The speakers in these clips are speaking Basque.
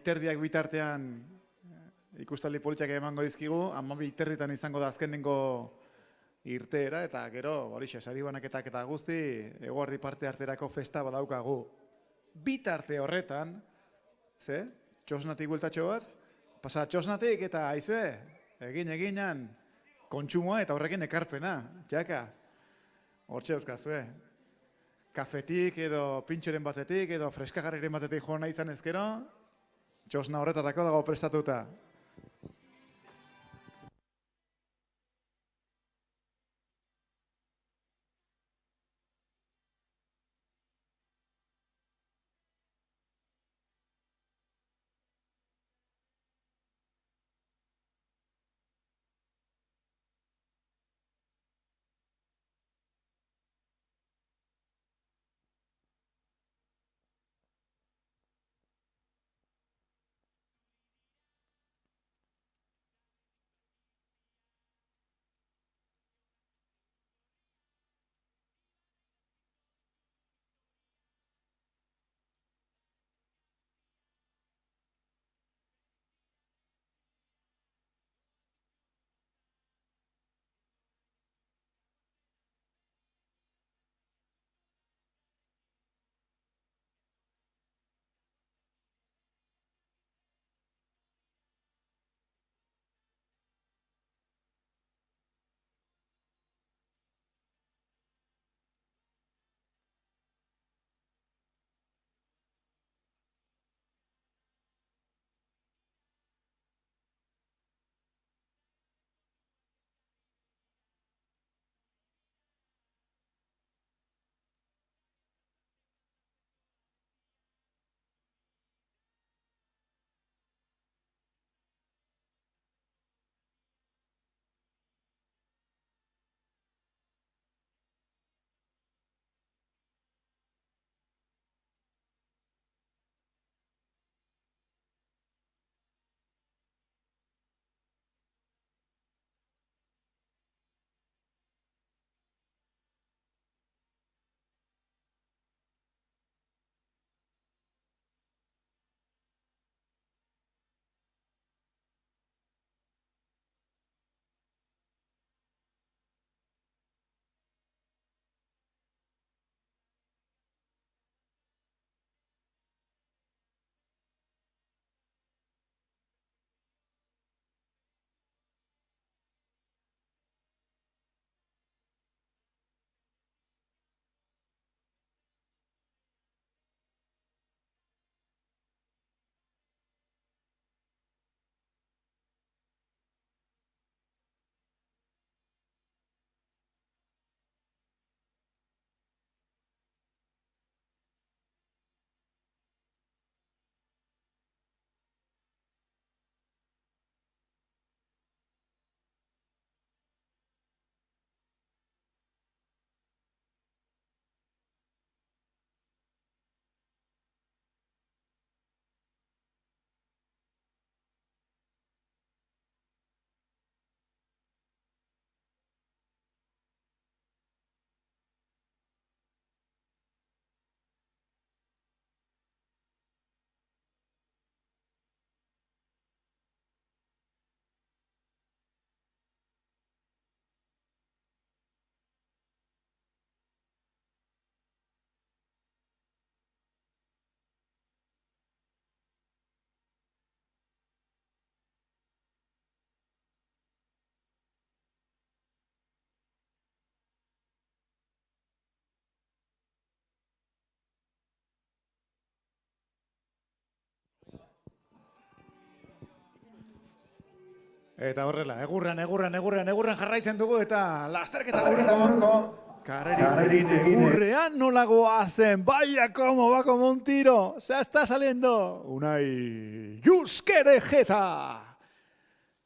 terdiak bitartean ikustaldi politak emango dizkigu, 12:30 izango da azkenengo irteera, eta gero, horixe, sari banaketak eta guzti, eguerdi parte harterako festa badaukagu. Bitarte horretan, txosnatik bueltatxo bat, pasa txosnatik eta aize, eginan, kontsumoa eta horrekin ekarpena, txaka, hortxe euskazue. Kafetik edo pintxoren batetik edo freskagarriren batetik joan nahi izan ezkero, txosna horretarako dago prestatuta. Eta horrela, egurran jarraitzen dugu eta lasterketa horreko karrerisperin egurrean nolagoa zen. Vaya como va como un tiro. Se está saliendo. Unai Juskere Jeta.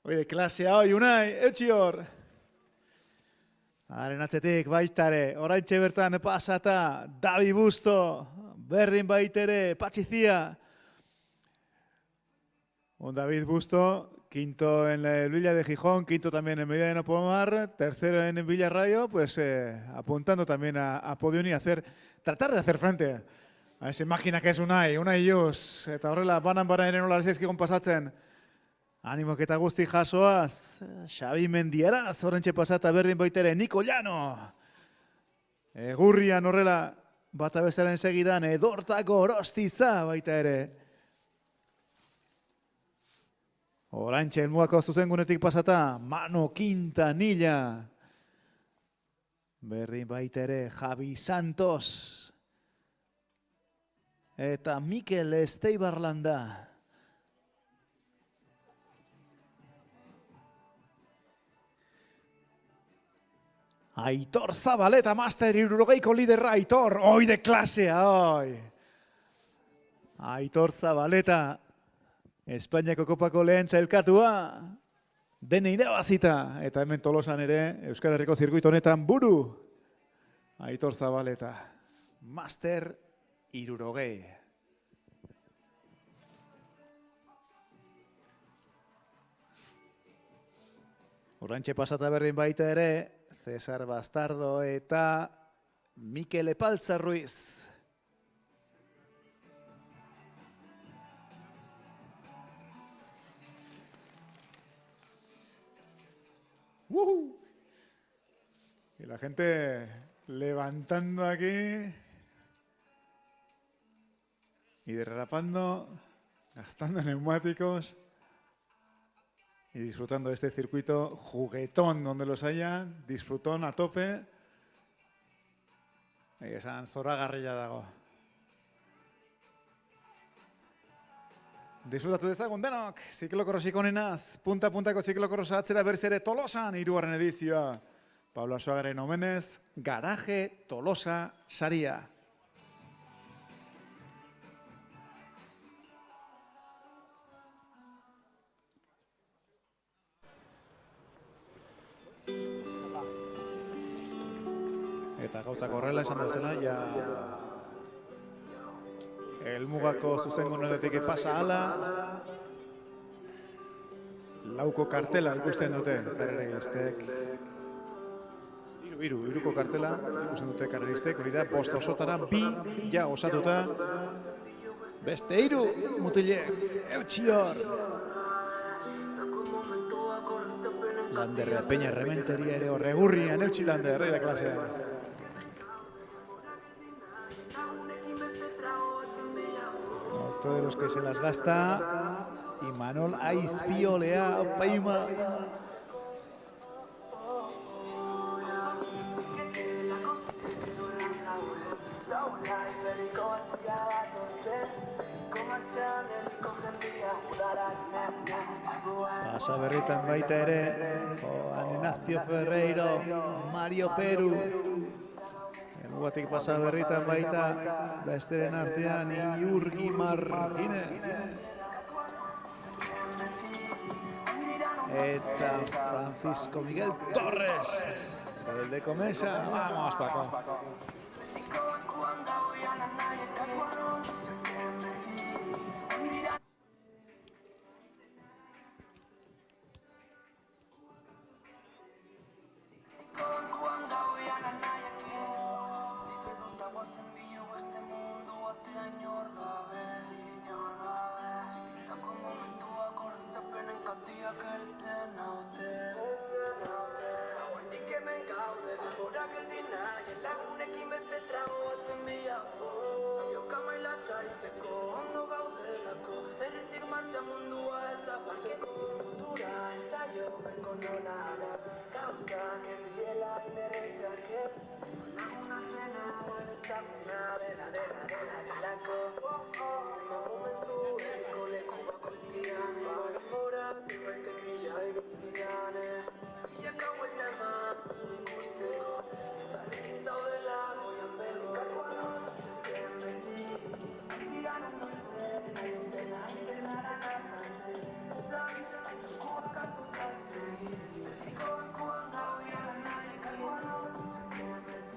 Oide, klasea hoi, Unai, eutxi hor. Haren atzetik baitare, oraintxe bertan pasata, Davi Busto, berdin baitere, Patxizia. David Busto. Quinto en el Villa de Gijón, quinto también en Medina de Napomar, tercero en Villarrayo, pues apuntando también a podium y tratar de hacer frente Haize makinak ez unai juz. Eta horrela, banan ere nola zaizkigun pasatzen. Animok eta guzti jasoaz. Xabi Mendieraz, horrentxe pasata berdin baitere. Niko Llano. Egurrian horrela, bata bezaren segidan, Edortako Orostiza baita ere. Orantxe helmugako zuzengunetik pasata, Mano Quintanilla. Berdin baita ere, Javi Santos. Eta Mikel Esteibarlanda. Aitor Zabaleta, Master 60ko liderra, Aitor, oi de klasea, oi. Aitor Zabaleta, Espainiako kopako lehen txailkatua, dene irabazita, eta hemen Tolosan ere, Euskal Herriko zirkuito honetan buru. Aitor Zabaleta, Master 60. Horrantxe pasata berdin baita ere, Cesar Bastardo eta Mikel Epaltza Ruiz. Y la gente levantando aquí y derrapando, gastando neumáticos y disfrutando de este circuito juguetón donde los haya, disfrutón a tope. Esan zoragarria dago. Disfrutatu dezagun denok, ziklokorrosik onenaz, punta-puntako ziklokorrosa atzera berriz ere Tolosan, 3. edizioa. Pablo Arzuagaren omenez, Garaje Tolosa saria. Eta gauzak horrela esan duzela, ja helmugako zuzengunetik pasa ala, lauko kartela ikusten dute karreristek. Hiruko kartela ikusten dute karreristek, hori da, 5 osotara, 2 ja osatuta, beste 3 mutilek, eutxior. Landerra, Peña Rementeria ere horregurrian, eutxi Lander, da klasea. Otro de los que se las gasta, Imanol Aizpiolea, Opaima. Pasa berritan baita ere, Juan Ignacio Ferreiro, Mario Peru. Elmugatik pasa berritan baita, besteren artean Iurgi Marginez. Eta Francisco Miguel Torres, del de Comesa. Vamos, Paco.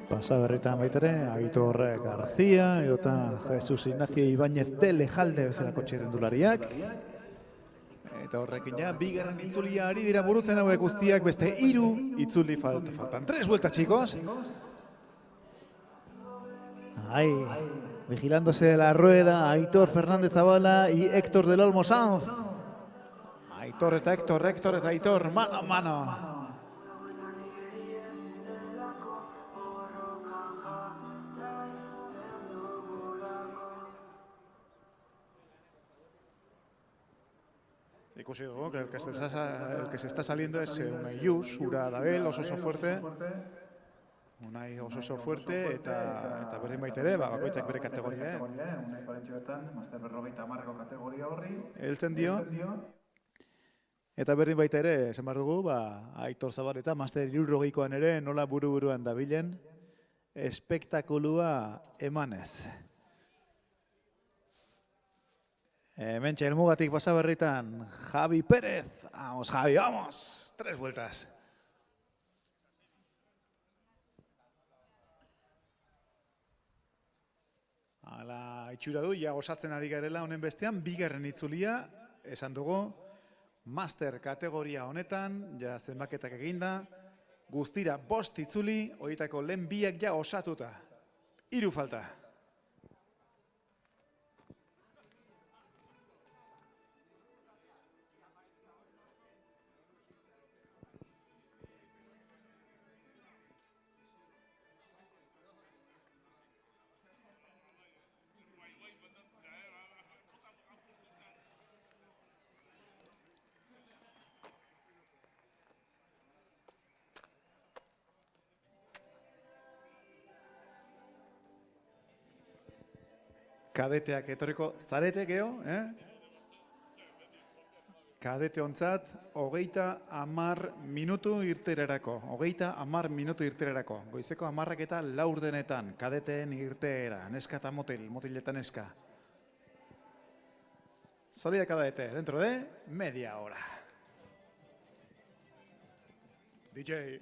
Pasa berritan baitere, Aitor García, edota Jesus Ignacio Ibáñez de Lejalde bezalako txirrendulariak. Eta horrekin ja, bigarren itzulia ari dira burutzen hauek guztiak, beste 3 itzuli faltan. 3 vueltas, chicos. Ai. Vigilándose la rueda, Aitor Fernández Zabala y Héctor del Olmo Sanz. Aitor eta Héctor eta Aitor, mano a mano. Ikusi dugu, que el que se está saliendo es Unai Jus, ura Dabel, oso fuerte. Unai oso fuerte eta berdin baitere, bakoitzak bere kategoria. Unai paretxo bertan, Master 50 kategoria horri. Heltzen dio. Eta berdin baita ere, esan behar dugu, Aitor Zabaleta, Master 60koan ere, nola buru-buruan dabilen, espektakulua emanez. Hementxe, helmugatik pasa berritan, Javi Pérez. Vamos, Javi, vamos. 3 vueltas. Hala, itxura du, ja osatzen ari garela honen bestean, bigarren itzulia, esan dugu, Master kategoria honetan, ja zenbaketak eginda, guztira 5 itzuli, horietako lehen biak ja osatuta. 3 falta. Kadeteak etorriko zarete geho, Kadete ontzat, 30 minutu irtererako. 30 minutu irtererako. Goizeko 10 eta 4 kadeteen irteera. Neska eta motiletan neska. Salida cadete, dentro de media hora. DJ.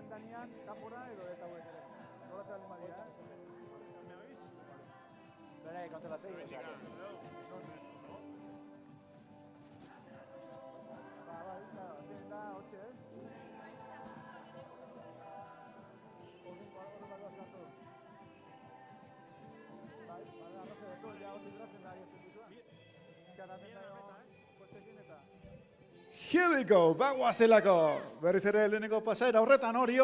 Danean, kanpora edo eta hauek ere. Nolatzen alin badira, Bera, kontolatzei. Bai, zein da, hotxe, Horren bat duazkatu. Bai, arraze deko, ja hori durazen da aietzen dituan. Karaten da, kostekin eta... Here we go, bagoazelako. Berriz ere lehenengo pasaera horretan, hori.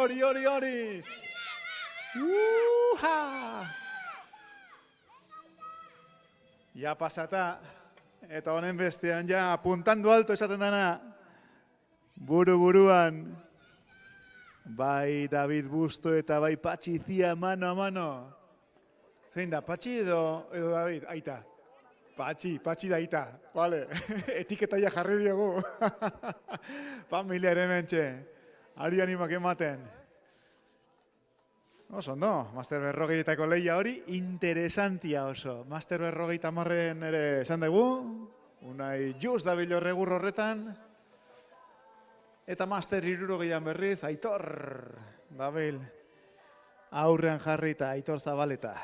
Ja pasata, eta honen bestean ja apuntando alto esaten dana. Buru-buruan. Bai David Busto eta bai Patxi Zia mano a mano. Zein da, Patxi edo David? Aita. Patxi da aita. Vale, etiketa ja jarri diogu. Familia ere mentxe. Ari animak ematen. Oso, no? Master 50etako lehia hori, interesantia oso. Master 50 ere esan dugu. Unai Jus da bilo regur horretan. Eta Master 60an berriz, Aitor Dabil. Aurrean jarrita, Aitor Zabaleta.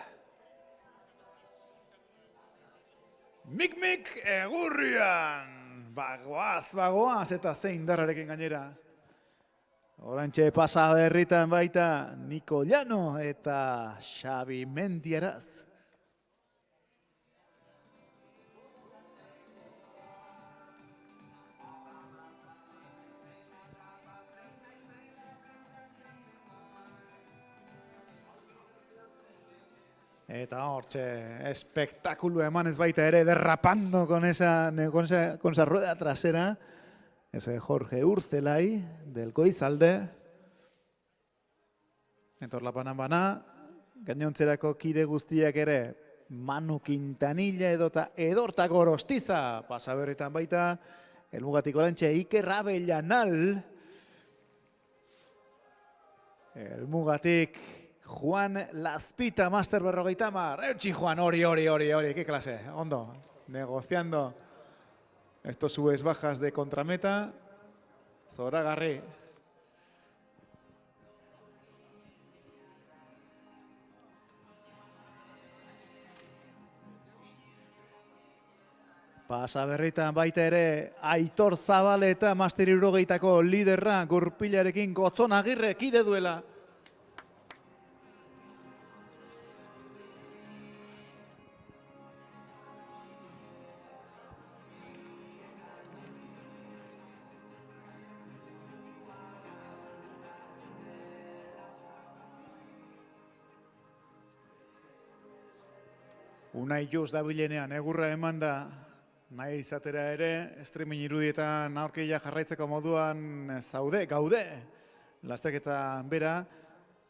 Mik egurrian! Bagoaz eta zein darrarekin gainera. Orantxe pasa berritan baita Niko Llano eta Xabi Mendiaraz. Eta hortxe, espektakulu emanez baita ere, derrapando con esa rueda trasera. Ese Jorge Urzelai, del Goizalde. Entor bana, gainontzerako kide guztiak ere, Manu Quintanilla edota Edorta Gorostiza, pasaberritan baita, helmugatik orantxe Iker Abellanal, helmugatik Juan Lazpita, Master 50, eutxi Juan, hori, que klase, ondo, negociando estos subes bajas de contrameta, zoragarri. Pasaberritan baita ere Aitor Zabaleta Master 60ko liderra gurpilarekin Gotzon Agirre kide duela. Unai Jos dabilenean egurra eman da. Nahi izatera ere, streaming irudietan aurkeia jarraitzeko moduan gaude. Lasteketa bera,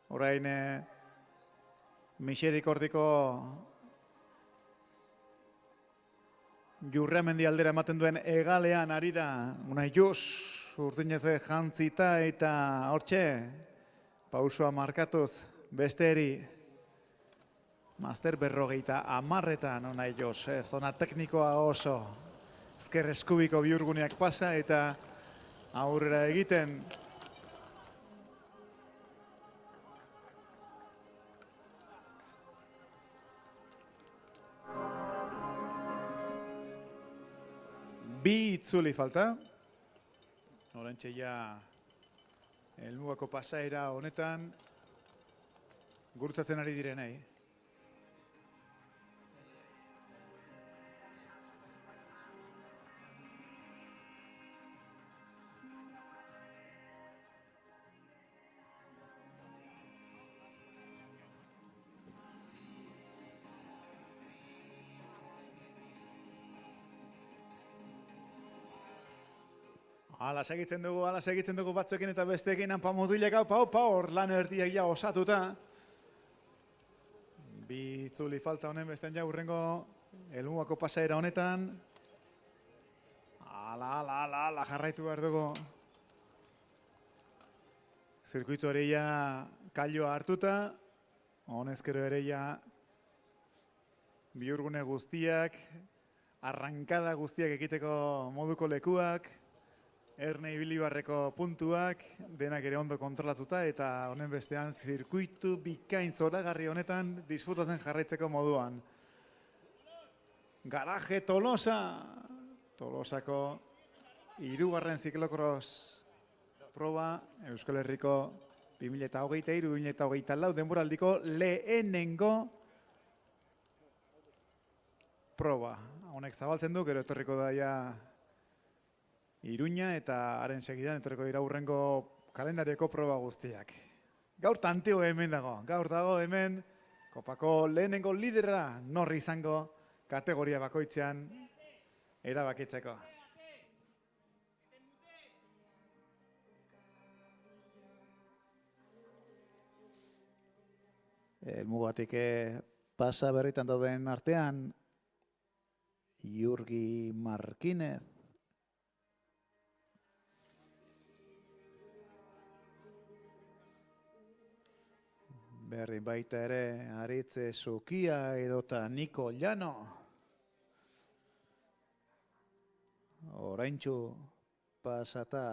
orain Miserikordiko Jurremendi aldera ematen duen egalean ari da. Unai Jus, urdinez jantzita eta hortxe, pausua markatuz besteri. Master 50 Unai Jos, zona teknikoa oso ezker eskubiko bihurguneak pasa eta aurrera egiten. Bi itzuli falta. Orantxe ja helmugako pasaera honetan gurutzatzen ari direnei. Hala segitzen dugu batzuekin eta besteekin hanpamodilek hor lan erdiak ja osatuta. Bi itzuli falta honen bestean ja urrengo helmugako pasaera honetan. Hala, jarraitu behar dugu. Zirkuitu ere ja kailua hartuta. Honezkero ere ja bihurgune guztiak, arrankada guztiak ekiteko moduko lekuak. Erne Ibilibarreko puntuak, denak ere ondo kontrolatuta eta honen bestean zirkuitu bikain zoragarri honetan disfrutatzen jarraitzeko moduan. Garaje Tolosa, Tolosako 3. ziklokros proba, Euskal Herriko 2023-2024 denboraldiko lehenengo proba. Honek zabaltzen du, gero etorriko da ja Iruña eta haren segidan etorriko dira hurrengo kalendarioko proba guztiak. Gaur tanteo hemen dago. Gaur dago hemen kopako lehenengo lidera norri izango kategoria bakoitzean erabakitzeko. Helmugatik pasa berritan dauden artean Jurgi Markinez, berdin baita ere Aritze Zukia edota Niko Llano. Oraintxu pasata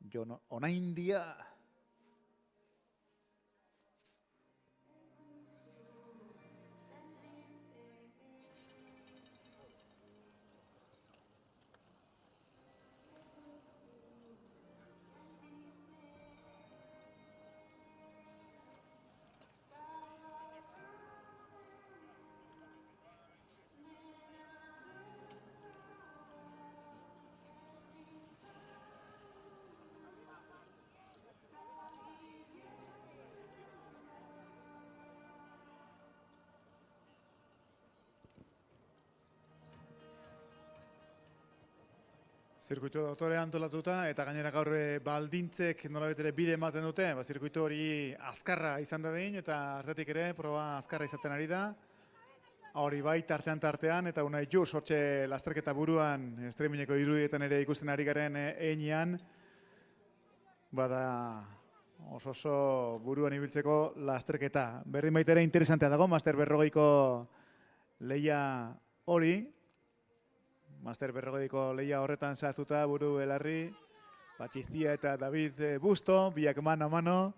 Jon Onaindia. Zirkuitu dotore antolatuta eta gainera gaur baldintzek nolabait ere bide ematen dute, zirkuitu hori azkarra izan da dein eta artetik ere proba azkarra izaten ari da. Hori bai tartean eta Unai Jus hortxe lasterketa buruan streamingeko irudietan ere ikusten ari garen einean. Bada oso buruan ibiltzeko lasterketa. Berdin baita ere interesantea dago, Master 40ko lehia hori. Master 40ko lehia horretan sartuta buru belarri, Patxizia eta David Busto, biak mano a mano.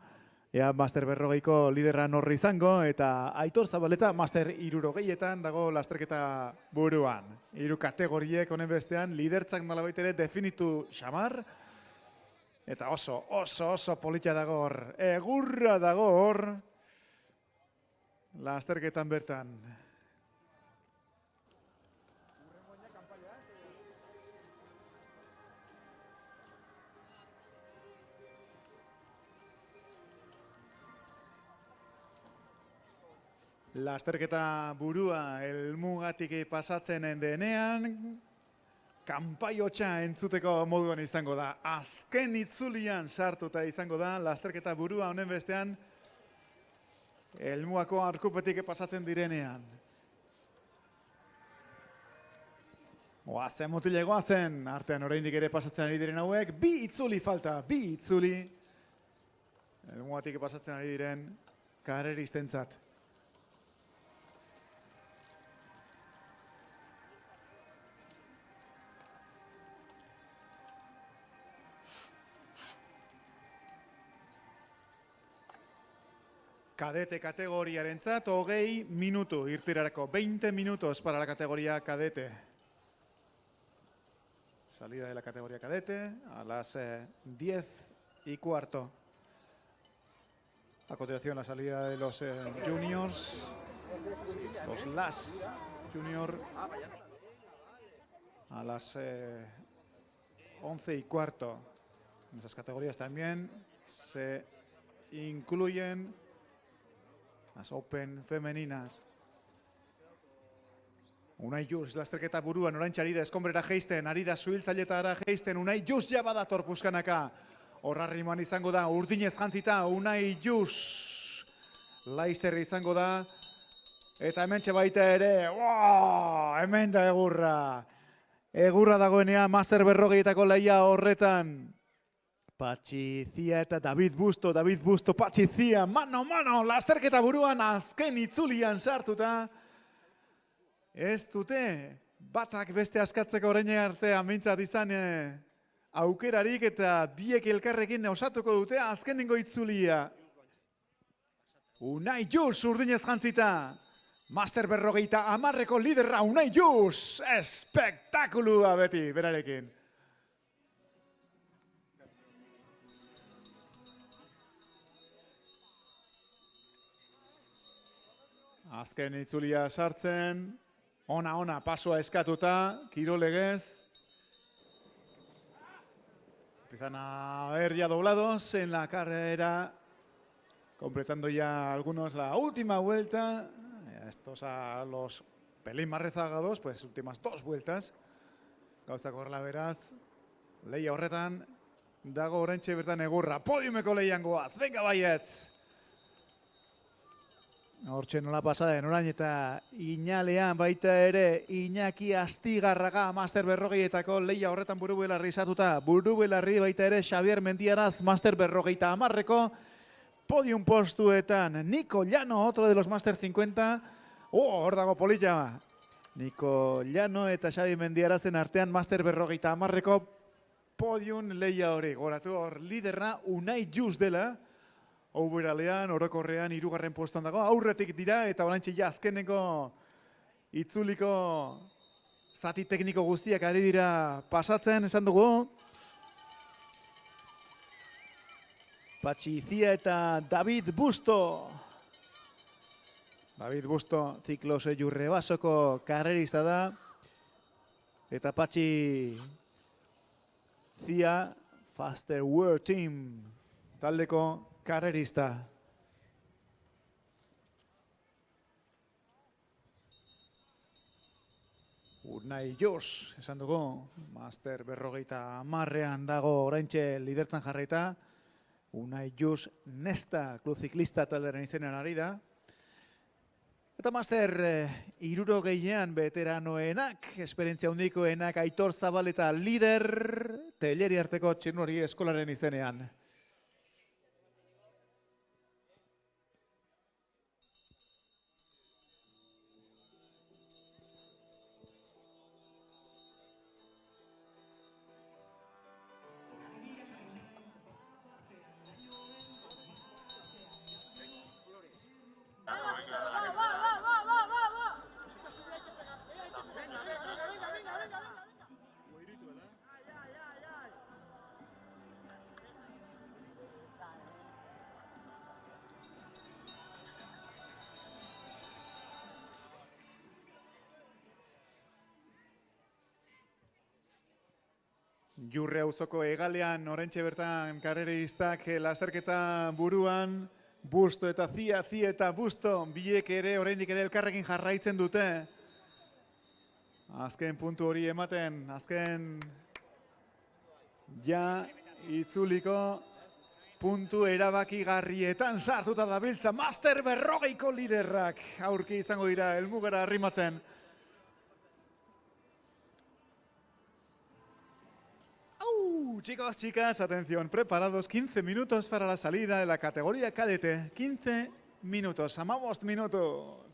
Ea Master 40ko liderra norri izango eta Aitor Zabaleta Master 60etan dago lasterketa buruan. 3 kategoriek honen bestean lidertzak nolabait ere definitu xamar. Eta oso polita dago hor. Egurra dago hor lasterketan bertan. Lasterketa burua helmugatik pasatzen denean, kanpaiotxa entzuteko moduan izango da. Azken itzulian sartuta izango da lasterketa burua honen bestean helmugako arkupetik pasatzen direnean. Goazen mutile goazen, artean oraindik ere pasatzen ari diren hauek, 2 itzuli falta, 2 itzuli. Helmugatik pasatzen ari diren karreristentzat. Cadete kategoriarentzat 20 minutu irtirarako, 20 minutos para la categoría cadete. Salida de la categoría cadete a las 10:15. A continuación la salida de los juniors, los LAS Junior a las 11:15. En esas categorías también se incluyen las Open femeninas. Unai Jus, lasterketa buruan, orain ari da eskonbrera geisten, ari da zuhiltzailetara geisten, Unai Jus jabadator puskanaka. Horrarriman izango da, urdinez jantzita, Unai Jus. Laister izango da, eta hemen baita ere, hemen da egurra. Egurra dagoenea, Master 40etako lehia horretan. Patxizia eta David Busto, Patxizia, mano, lasterketa buruan azken itzulian sartuta. Ez dute, batak beste askatzeko orain arte amintzat izan aukerarik eta biek elkarrekin osatuko dute azkenengo itzulia. Unai Jus urdinez jantzita. Master 40ko liderra Unai Jus. Espektakulua beti, berarekin. Azken itzulia sartzen, ona, pasoa eskatuta, kirolegez. Empiezan a ver ya doblados en la carrera, completando ya algunos la última vuelta. Estos a los pelín más rezagados, pues últimas 2 vueltas. Gauzak horrela beraz, lehia horretan, dago oraintxe bertan egurra. Podiumeko lehian goaz, venga baietz! Hortxe nola pasaden, orain eta Inalean baita ere Iñaki Astigarraga Master 40etako lehia horretan burubelarri sartuta. Burubelarri baita ere Xavier Mendiaraz Master 50ko podium postuetan. Nico Llano, otro de los Master 50. Hor dago polilla. Nico Llano eta Xavi Mendiarazen artean Master 50ko podium lehia hori. Goratu hor liderra Unai Jus dela. Oberalean, orokorrean, 3. postuan dago. Aurretik dira eta oraintxe azkeneko itzuliko zati tekniko guztiak ari dira pasatzen, esan dugu. Patxizia eta David Busto. David Busto, Ziklose Jurrebasoko karrerista da. Eta Patxizia, Faster World Team taldeko karrerista. Unai Jos, esan dugu, Master 50 dago oraintxe lidertzan jarraita. Unai Jos Nesta, klub ziklista taldearen izenean ari da. Eta Master 60ean veteranoenak, esperientzia handikoenak Aitor Zabaleta lider, Telleri arteko txirnuri eskolaren izenean. Jurre auzoko hegalean oraintxe bertan karreristak lasterketa buruan, Busto eta Zia eta Busto biek ere oraindik ere elkarrekin jarraitzen dute. Azken puntu hori ematen, azken ja itzuliko puntu erabakigarrietan sartuta dabiltza Master 50ko liderrak aurki izango dira helmugara arrimatzen. Chicos, chicas, atención, preparados, 15 minutos para la salida de la categoría cadete. 15 minutos, amamos minuto.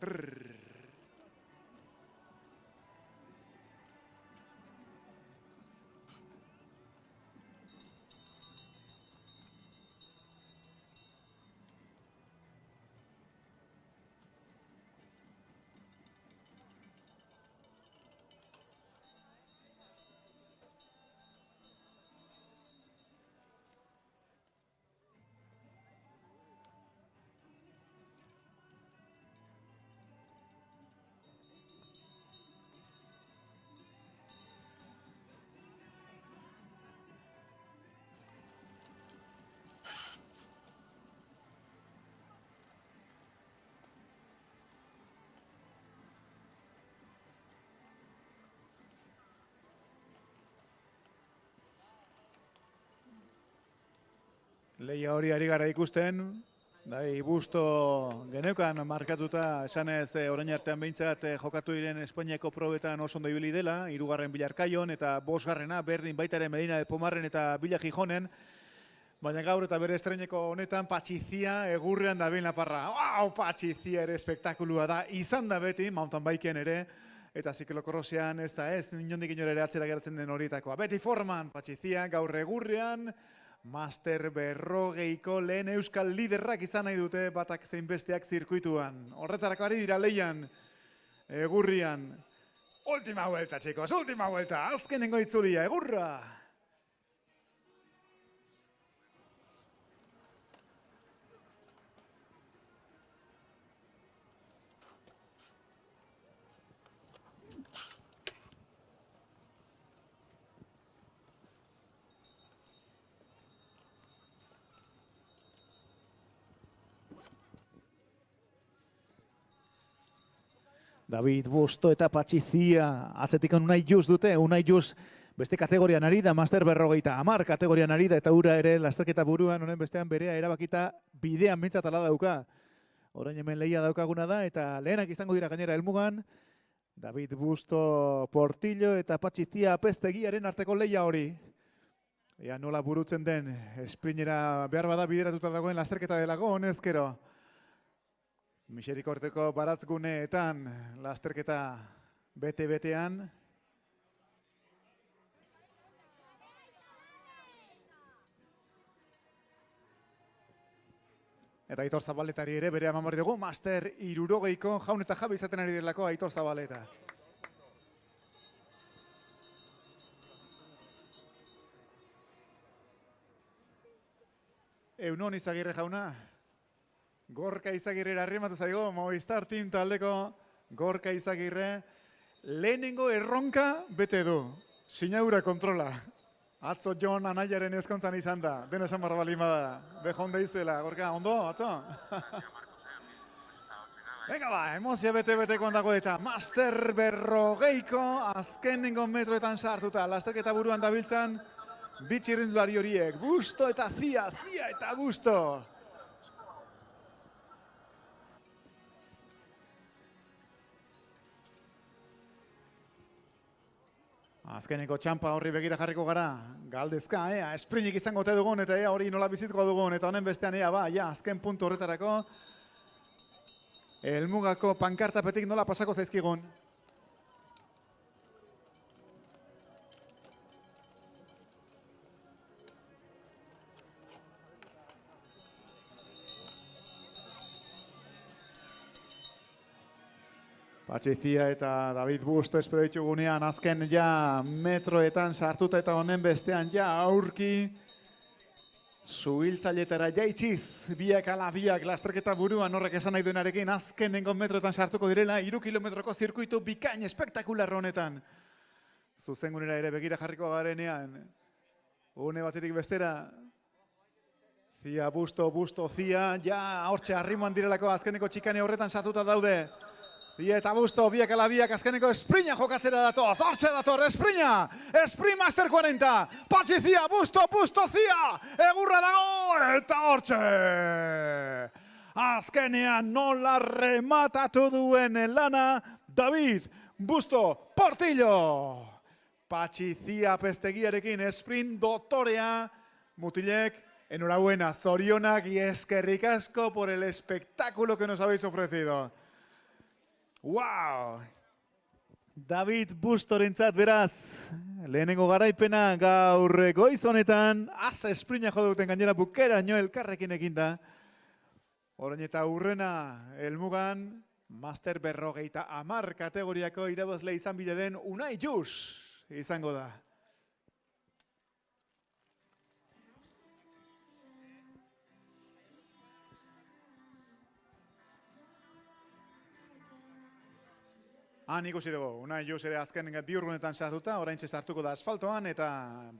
Leia hori ari gara ikusten, Busto geneukan markatuta esanez orain artean behintzat jokatu diren Espainiako probetan oso ondo ibili dela, 3. Bilarkaion eta 5. berdin baitaren Medina de Pomarren eta Villa Gijonen, baina gaur eta bere estreineko honetan Patxizia egurrean dabil naparra. Wow, Patxizia ere espektakulua da, izan da beti, mountain bikeen ere, eta ziklokorrosean ez da ez, inondik inore ere atzera geratzen den horietakoa. Beti forman, Patxizia gaur egurrean, Master 50ko lehen euskal liderrak izan nahi dute batak zein besteak zirkuituan. Horretarako ari dira leian, egurrian. Última vuelta, chicos, última vuelta. Azkenengo itzulia, egurra! David Busto eta Patxizia atzetik Unai Jos dute, Unai Jos beste kategorian ari da, Master 50 kategorian ari da, eta ura ere lasterketa buruan, honen bestean berea erabakita bidean bintzat ala dauka. Orain hemen lehia daukaguna da, eta lehenak izango dira gainera helmugan, David Busto Portillo eta Patxizia Apeztegiaren arteko lehia hori. Ea nola burutzen den, esprinera behar bada bideratuta dagoen lasterketa delago, honezkero. Miserikorteko baratzguneetan lasterketa bete-betean. Eta Aitor Zabaletari ere bere eman behar dugu, Master 60ko jaun eta jabe izaten ari direlako Aitor Zabaleta. Eunon Izagirre jauna. Gorka Izagirrera arrimatu zaigo, Movistar Team taldeko Gorka Izagirre. Lehenengo erronka bete du, sinadura kontrola. Atzo Jon anaiaren ezkontzan izan da, dena esan barra balima da. Bejon deizuela, Gorka, ondo, atzo? Venga ba, emozia bete-betekoan dago eta Master 40ko azkenengo metroetan sartuta. Lasterketa buruan dabiltzan bi txirrindulari horiek. Busto eta Zia, Zia eta Busto. Azkeneko txampa horri begira jarriko gara. Galdezka, esprinik izango te dugun eta hori nola bizituko dugun. Eta honen bestean azken puntu horretarako. Helmugako pankartapetik nola pasako zaizkigun. Patxi Zia eta David Busto espero ditugunean azken metroetan sartuta eta honen bestean aurki zuhiltzailetara jaitsiz, biak ala biak lasterketa buruan horrek esan nahi duenarekin azkenengo metroetan sartuko direla 3 kilometroko zirkuitu bikain espektakular honetan. Zuzengunera ere begira jarriko garenean, une batetik bestera, Zia, Busto, Busto, Zia, hortxe arrimoan direlako azkeneko txikane horretan sartuta daude. Zia eta Busto, biak ala biak azkeneko esprina jokatzera datoz, hortxe dator, esprina! Esprin Master 40! Patxi Zia, Busto, Busto, Zia! Egurra dago, eta hortxe! Azkenean nola rematatu duen lana, David, Busto, Portillo! Patxi Zia pestegiarekin esprint dotorea, mutilek, enhorabuena, zorionak y eskerrik asko por el espectáculo que nos habéis ofrecido. ¡Wow! David Bustorentzat beraz, lehenengo garaipena gaur goiz honetan, esprina jo duten gainera bukeraino elkarrekin eginda. Orain eta hurrena helmugan, Master 50 kategoriako irabazle izan bide den Unai Jus izango da. Ikusi dugu, Unai Jus ere azken bi urgunetan sartuta, orain sartuko da asfaltoan eta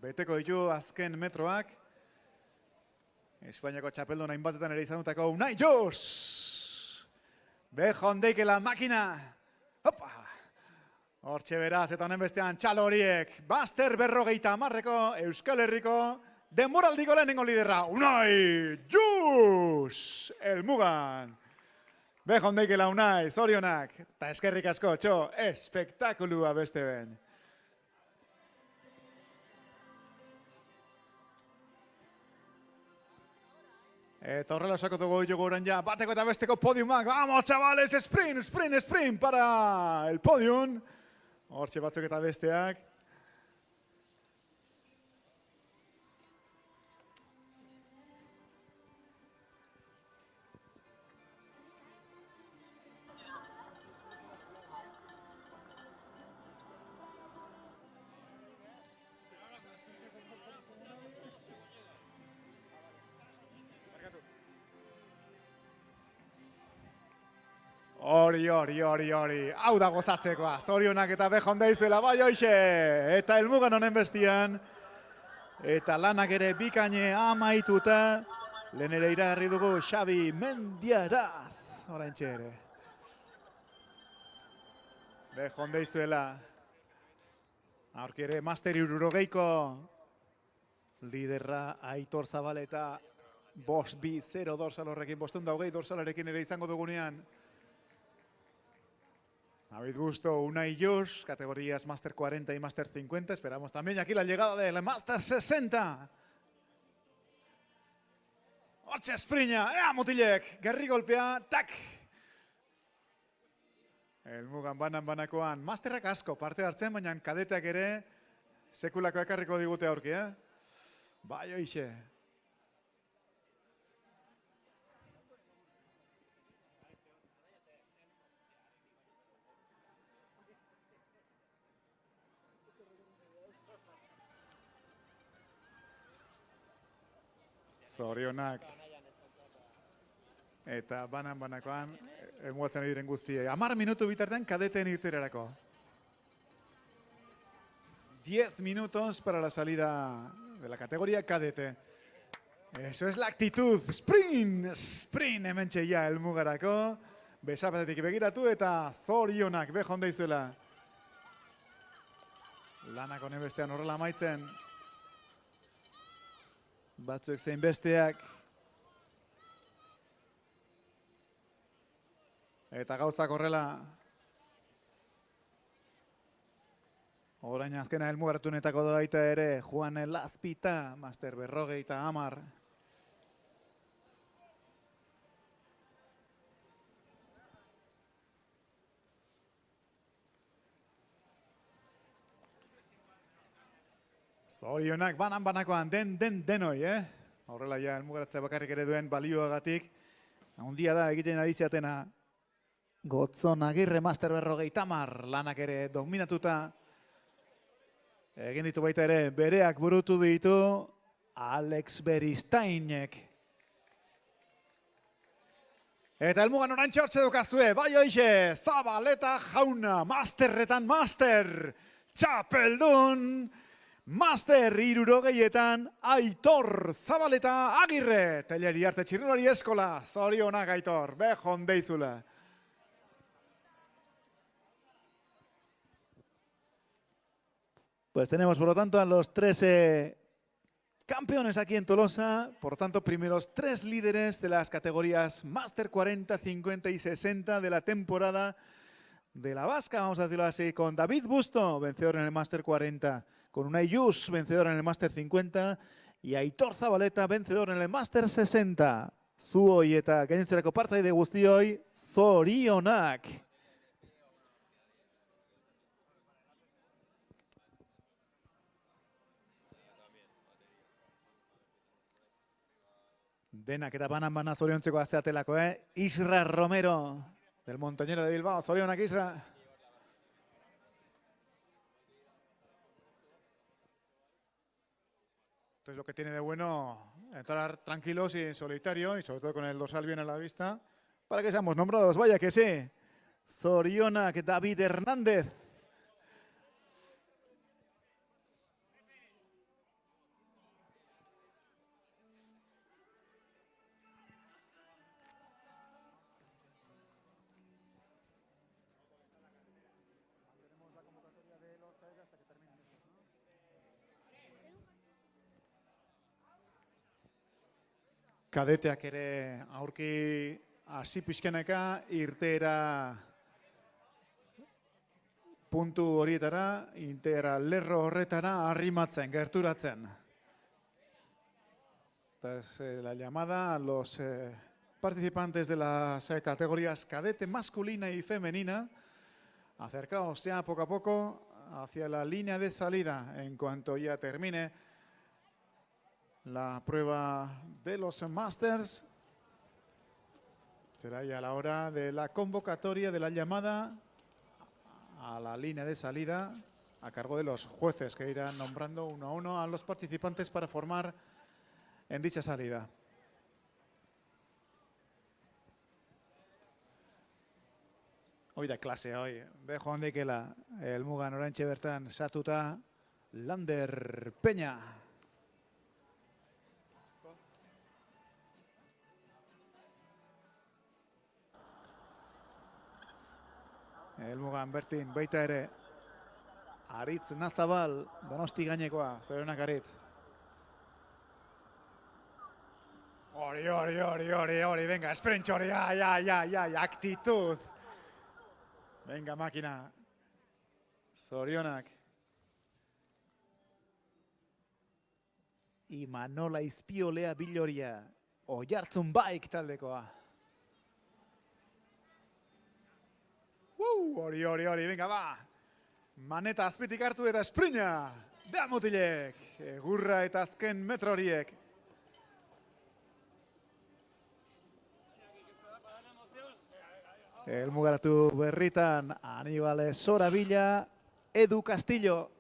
beteko ditu azken metroak. Espainiako txapeldun hainbatetan ere izan dutako Unai Jus! Bejondeike la makina! Hopa! Hortxe beraz eta honen bestean txalo horiek. Master 50ko Euskal Herriko denboraldiko lehenengo liderra. Unai Jus! Helmugan! Bejondeikela Unai, zorionak, eta eskerrik asko, txo, espektakulua beste ben. Eta horrela osako dugu dugu orain bateko eta besteko podiumak. Vamos, chavales, sprint, sprint, sprint para el podium. Hortxe batzuk eta besteak. Hori. Hau da gozatzekoa. Zorionak eta bejon daizuela, bai hoixe. Eta helmugan honen bestian. Eta lanak ere bikaine amaituta. Lehen ere iragarri dugu Xabi Mendiaraz. Oraintxe ere. Bejon daizuela. Aurki ere Master 60ko liderra Aitor Zabaleta. 5-2-0 dorsal horrekin, 520 dorsalarekin ere izango dugunean. David Busto, Unai Jus, categorías Master 40 y Master 50. Esperamos también aquí la llegada del Master 60. Hortxe esprina, mutilek, gerri golpea, tak! Helmugan banakoan, Masterrak asko parte hartzen, baina kadeteak ere sekulako ekarriko digute aurki, Bai hoixe. Zorionak. Eta banakoan, emuatzen diren guztiei. 10 minutu bitartean kadeteen irterarako. 10 minutos para la salida de la categoría cadete. Eso es la actitud. Sprint, hementxe helmugarako. besapetetik begiratu eta zorionak behon deizuela. Lanak honen bestean horrela amaitzen. Batzuek zein besteak. Eta gauzak horrela. Orain azkena helmugartunetako da baita ere, Juan Lazpita, Master 50. Zorionak banan-banakoan denoi, Horrela ja helmugaratzea bakarrik ere duen balioagatik. Handia da egiten ari ziatena. Gotzon Agirre Master 50 lanak ere dominatuta. Egin ditu baita ere, bereak burutu ditu Alex Beristainek. Eta helmugan orantxe hortxe dukazue, bai hoixe, Zabaleta jauna, masterretan master, txapeldun, master 60etan, Aitor Zabaleta Agirre, Teleri Arte Txirrindulari Eskola, zorionak Aitor, behon deizula. Pues tenemos por lo tanto a los 13 campeones aquí en Tolosa, por lo tanto primeros 3 líderes de las categorías Master 40, 50 y 60 de la temporada de la Vasca, vamos a decirlo así, con David Busto, vencedor en el Master 40, con Unai Jus, vencedor en el Master 50 y Aitor Zabaleta, vencedor en el Master 60. Zuoi eta gainontzerako partaide guztioi, zorionak! Denak eta banan-bana zoriontzeko azteatelako, Isra Romero, del Montañero de Bilbao. Zorionak, Isra. Entonces lo que tiene de bueno, entrar tranquilos y en solitario, y sobre todo con el dorsal bien a la vista, para que seamos nombrados. Vaya que sí. Zorionak, David Hernández. Kadeteak ere aurki hasi pixkeneka irteera puntu horietara, irteera lerro horretara arrimatzen, gerturatzen. Entonces, la llamada a los participantes de las categorías cadete masculina y femenina, acercaos ya poco a poco hacia la línea de salida en cuanto ya termine la prueba de los Masters. Será ya la hora de la convocatoria de la llamada a la línea de salida a cargo de los jueces que irán nombrando uno a uno a los participantes para formar en dicha salida. Hoy da clase, hoy. Bejo handikela, helmugan orantxe bertan sartuta Lander Peña. Helmugan bertin baita ere Aritz Nazabal, Donosti gainekoa, zorionak Aritz. Hori, venga, sprint hori, ya, actitud. Venga, máquina. Zorionak. Imanola Izpiolea Biloria, Oiartzun Bike taldekoa. Hori, venga, va. Maneta azpitik hartu eta esprina. Beha mutilek. Egurra eta azken metro horiek. Helmugaratu berritan Aníbal Soravilla, Edu Castillo.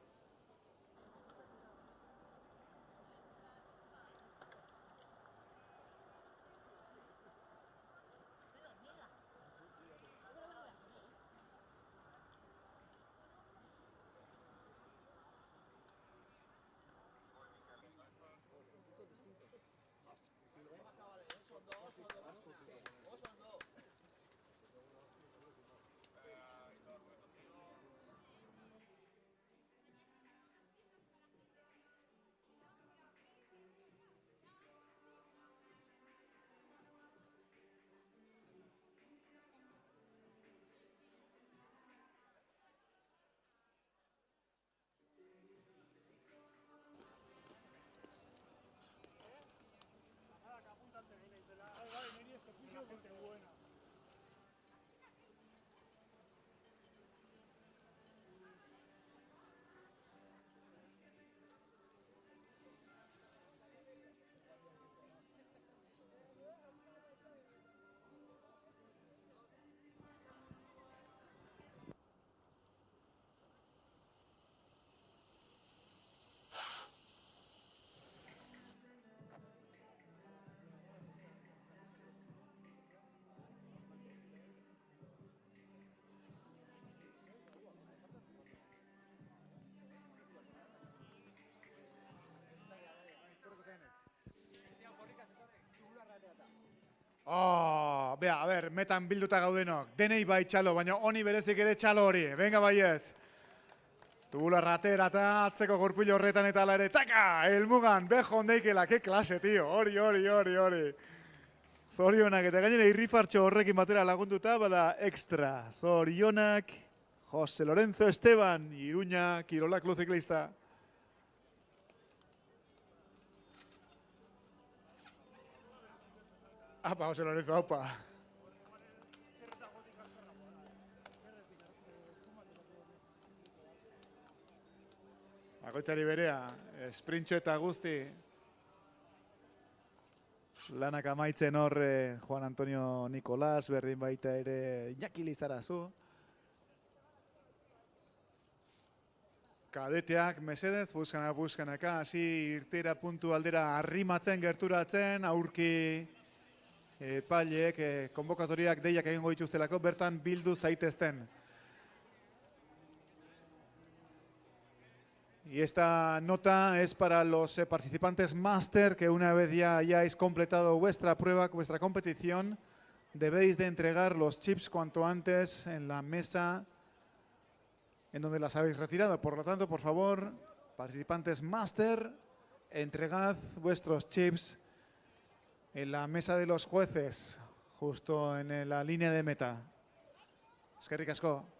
Oh, bea, a ber, metan bilduta gaudenok. Denei bai txalo, baina honi berezik ere txalo hori. Venga baiez. Tubula ratera eta atzeko gorpilo horretan eta ala ere. Taka! Elmugan, bejo ondeikela, ke klase, tio. Hori. Zorionak, eta gainera irrifartxo horrekin batera lagunduta, bada extra. Zorionak, Jose Lorenzo Esteban, Iruña, Kirola Club Ziklista. Apa, Jose Lorenzo, opa. Bakoitzari berea, sprintxo eta guzti. Lanak amaitzen hor Juan Antonio Nicolás, berdin baita ere Iñaki Lizarazu. Kadeteak mesedez, buskanaka, hasi irtera puntu aldera arrimatzen, gerturatzen, aurki epaileek konbokatoriak deiak egingo dituztelako, bertan bildu zaitezten. Y esta nota es para los participantes máster que una vez ya hayáis completado vuestra prueba, vuestra competición, debéis de entregar los chips cuanto antes en la mesa en donde las habéis retirado. Por lo tanto, por favor, participantes máster, entregad vuestros chips en la mesa de los jueces, justo en la línea de meta. Eskerrik asko.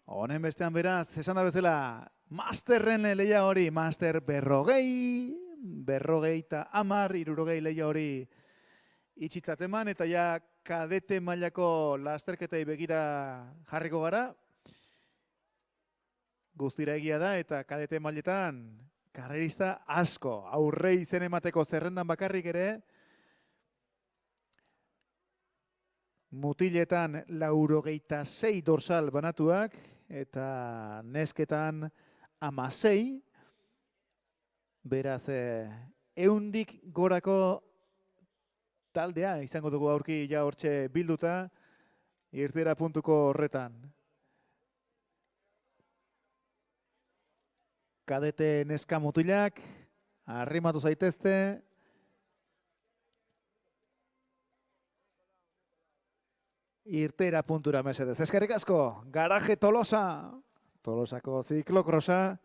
Honen bestean beraz, esan da bezala, masterren lehia hori, master berrogeita amar, irurogei lehia hori itxitzateman, eta ja kadete mailako lasterketei begira jarriko gara. Guztira egia da, eta kadete mailetan karrerista asko, aurre izen emateko zerrendan bakarrik ere, mutiletan 86 dorsal banatuak, eta nesketan 16, beraz, 100 gorako taldea izango dugu aurki ja hortxe bilduta, irtera puntuko horretan. Kadete neska mutilak, arrimatu zaitezte. Irtera puntura mesedez. Eskerrik asko, Garaje Tolosa, Tolosako ziklokrosa,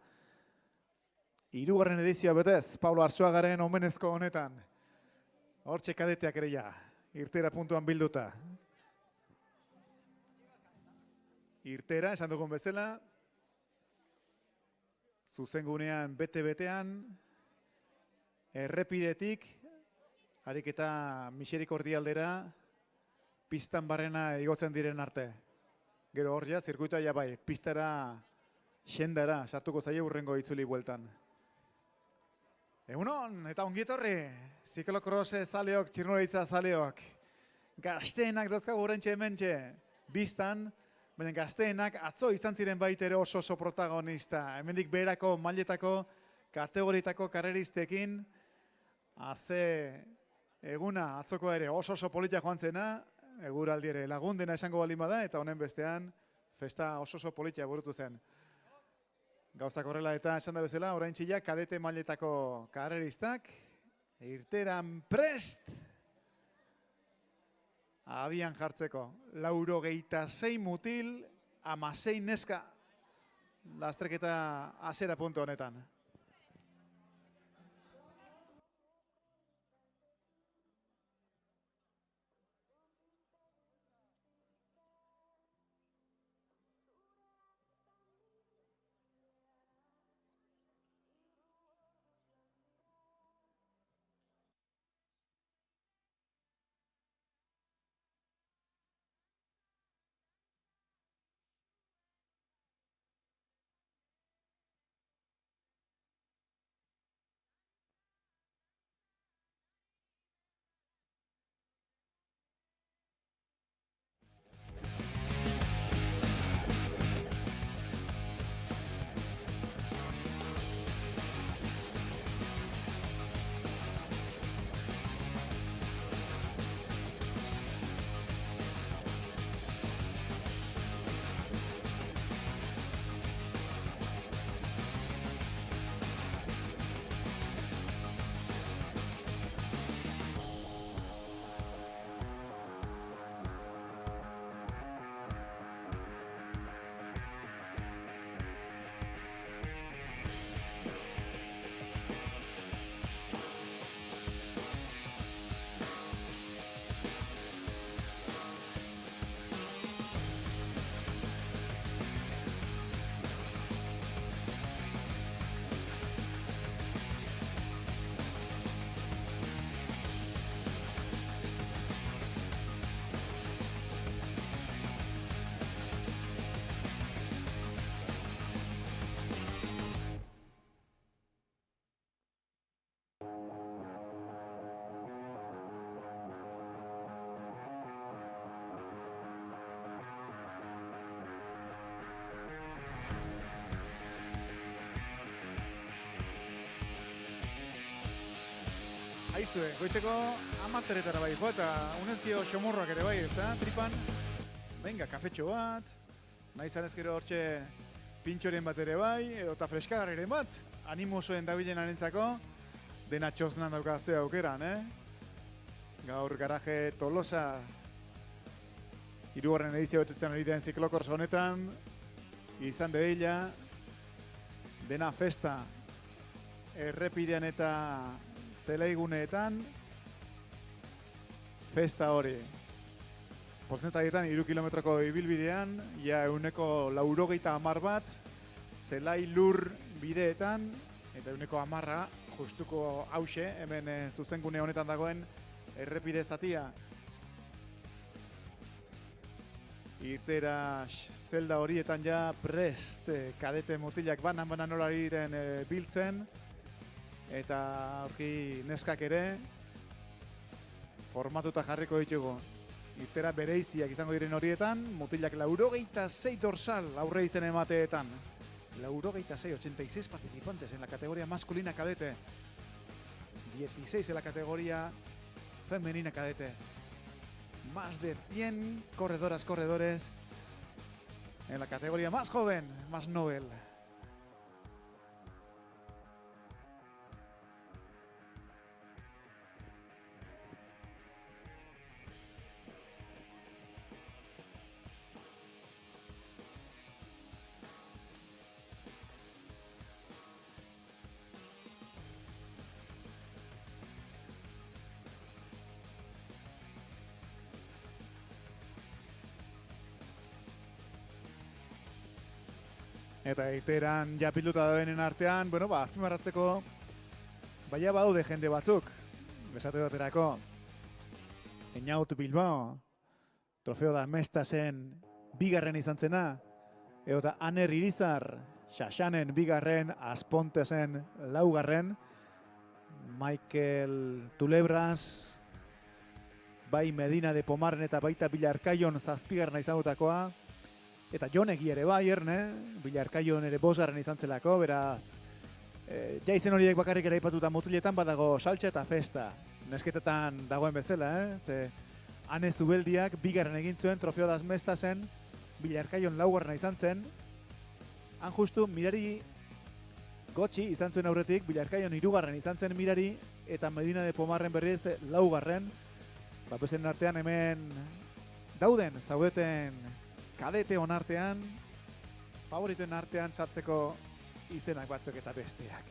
3. edizioa betez, Pablo Arzuagaren omenezko honetan. Hortxe kadeteak ere ja, irtera puntuan bilduta. Irtera, esan dugun bezala, zuzengunean bete-betean, errepidetik, ariketa miserikordialdera, pistan barrena igotzen diren arte. Gero hor ja, zirkuita ja bai, pistara, xendara, sartuko zaie urrengo itzuli bueltan. Egunon, eta ongietorri, ziklokrose zaleok, txirnolaritza zaleok. Gazteenak dauzkagu horrentxe hementxe, biztan, baina gazteenak atzo izan ziren baitere oso protagonista. Hemendik beherako mailetako, kategoritako karreristekin, haze eguna atzoko ere oso polita joan zena, eguraldi ere lagundena esango balima da, eta honen bestean festa oso polita burutu zen. Gauzak horrela eta esan da bezala, orain txila kadete mailetako karreristak, irteran prest, abian jartzeko. 86 mutil, 16 neska, lasterketa hasiera puntu honetan. Aizue, goizeko 10:00 bai jo, eta unezkio xomorroak ere bai, ezta? Tripan, venga, kafetxo bat, nahi zanez gero hortxe pintxoren bat ere bai, edo eta freskagarriren bat, animosoen dabilen arentzako, dena txosnan daukazue aukeran, Gaur garaje Tolosa, 3. edizio betetzen ari den ziklokors honetan, izan deila, dena festa, errepidean eta zelaiguneetan, festa hori. Portzentaietan 3 kilometroko ibilbidean, ja 190 bat, zelai lur bideetan, eta 110 justuko hause, hemen zuzengune honetan dagoen errepide zatia. Irtera zelda horietan ja prest kadete mutilak banan nola diren biltzen, eta aurki neskak ere formatuta jarriko ditugu. Irtera bereiziak izango diren horietan, mutilak 86 dorsal aurre izen emateetan. 86, 86 participantes en la categoría masculina cadete. 16 en la categoría femenina cadete. Más de 100 corredoras, corredores en la categoría más joven, más novel. Eta iteran japilduta dagoenen artean, bueno, azpimarratzeko baina badaude jende batzuk. Besate baterako, Eñaut Bilbao, Trofeo da Mestasen bigarren izan zena, eta Aner Irizar, Xaxanen bigarren, Aspontesen laugarren, Michael Tulebras, bai Medina de Pomarren eta baita Bilarkaion zazpigarren izan dutakoa, eta Jonegi ere bai, Bilarkaion ere 5. izan zelako, beraz, jaizen horiek bakarrik ere aipatuta mutiletan badago saltxa eta festa. Nesketetan dagoen bezala, ze Ane Zubeldiak 2. egin zuen Trofeo das Mestasen, Bilarkaion 4. izan zen, han justu mirari Gotxi izan zuen aurretik, Bilarkaion 3. izan zen Mirari, eta Medina de Pomarren berriz 4. Besen artean hemen zaudeten kadete onartean, favoritoen artean sartzeko izenak batzuk eta besteak.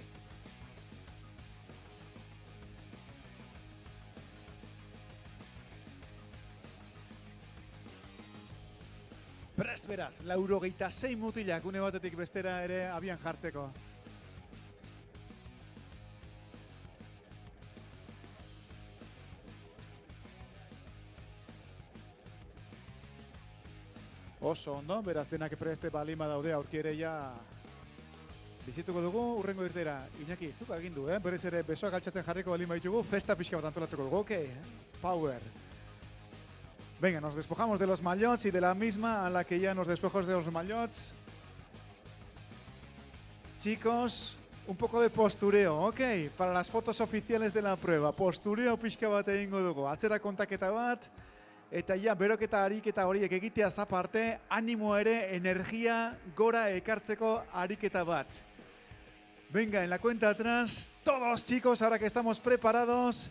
Prest beraz, 86 mutilak une batetik bestera ere abian jartzeko. Oso ondo, beraz denak preste balima daude aurki ere ja bizituko dugu urrengo irtera. Iñaki, zuk agindu, berez ere besoak altxatzen jarriko balima ditugu, festa pixka bat antolatuko dugu, ok, power. Venga, nos despojamos de los mallots y de la misma a la que ya nos despojamos de los mallots. Chicos, un poco de postureo, ok, para las fotos oficiales de la prueba. Postureo pixka bat egingo dugu, atzera kontaketa bat, eta ja, beroketa ariketa horiek egitea zaparte, animo ere, energia gora ekartzeko ariketa bat. Venga, en la cuenta atrás, todos chicos, ahora que estamos preparados,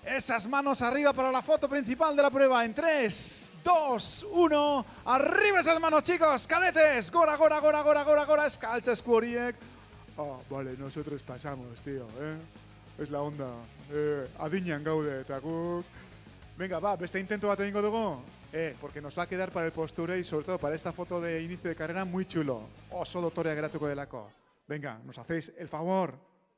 esas manos arriba para la foto principal de la prueba. En 3, 2, 1, arriba esas manos, chicos, cadetes, gora, gora, gora, gora, gora, gora, eskaltza esku horiek. Ah, vale, nosotros pasamos, tío, Es la onda, adinean gaude, eta guk. Venga, va, beste intento bat egingo dugu. Porque nos va a quedar para el posture y sobre todo para esta foto de inicio de carrera muy chulo. Oso dotorea geratuko delako. Venga, ¿nos hacéis el favor?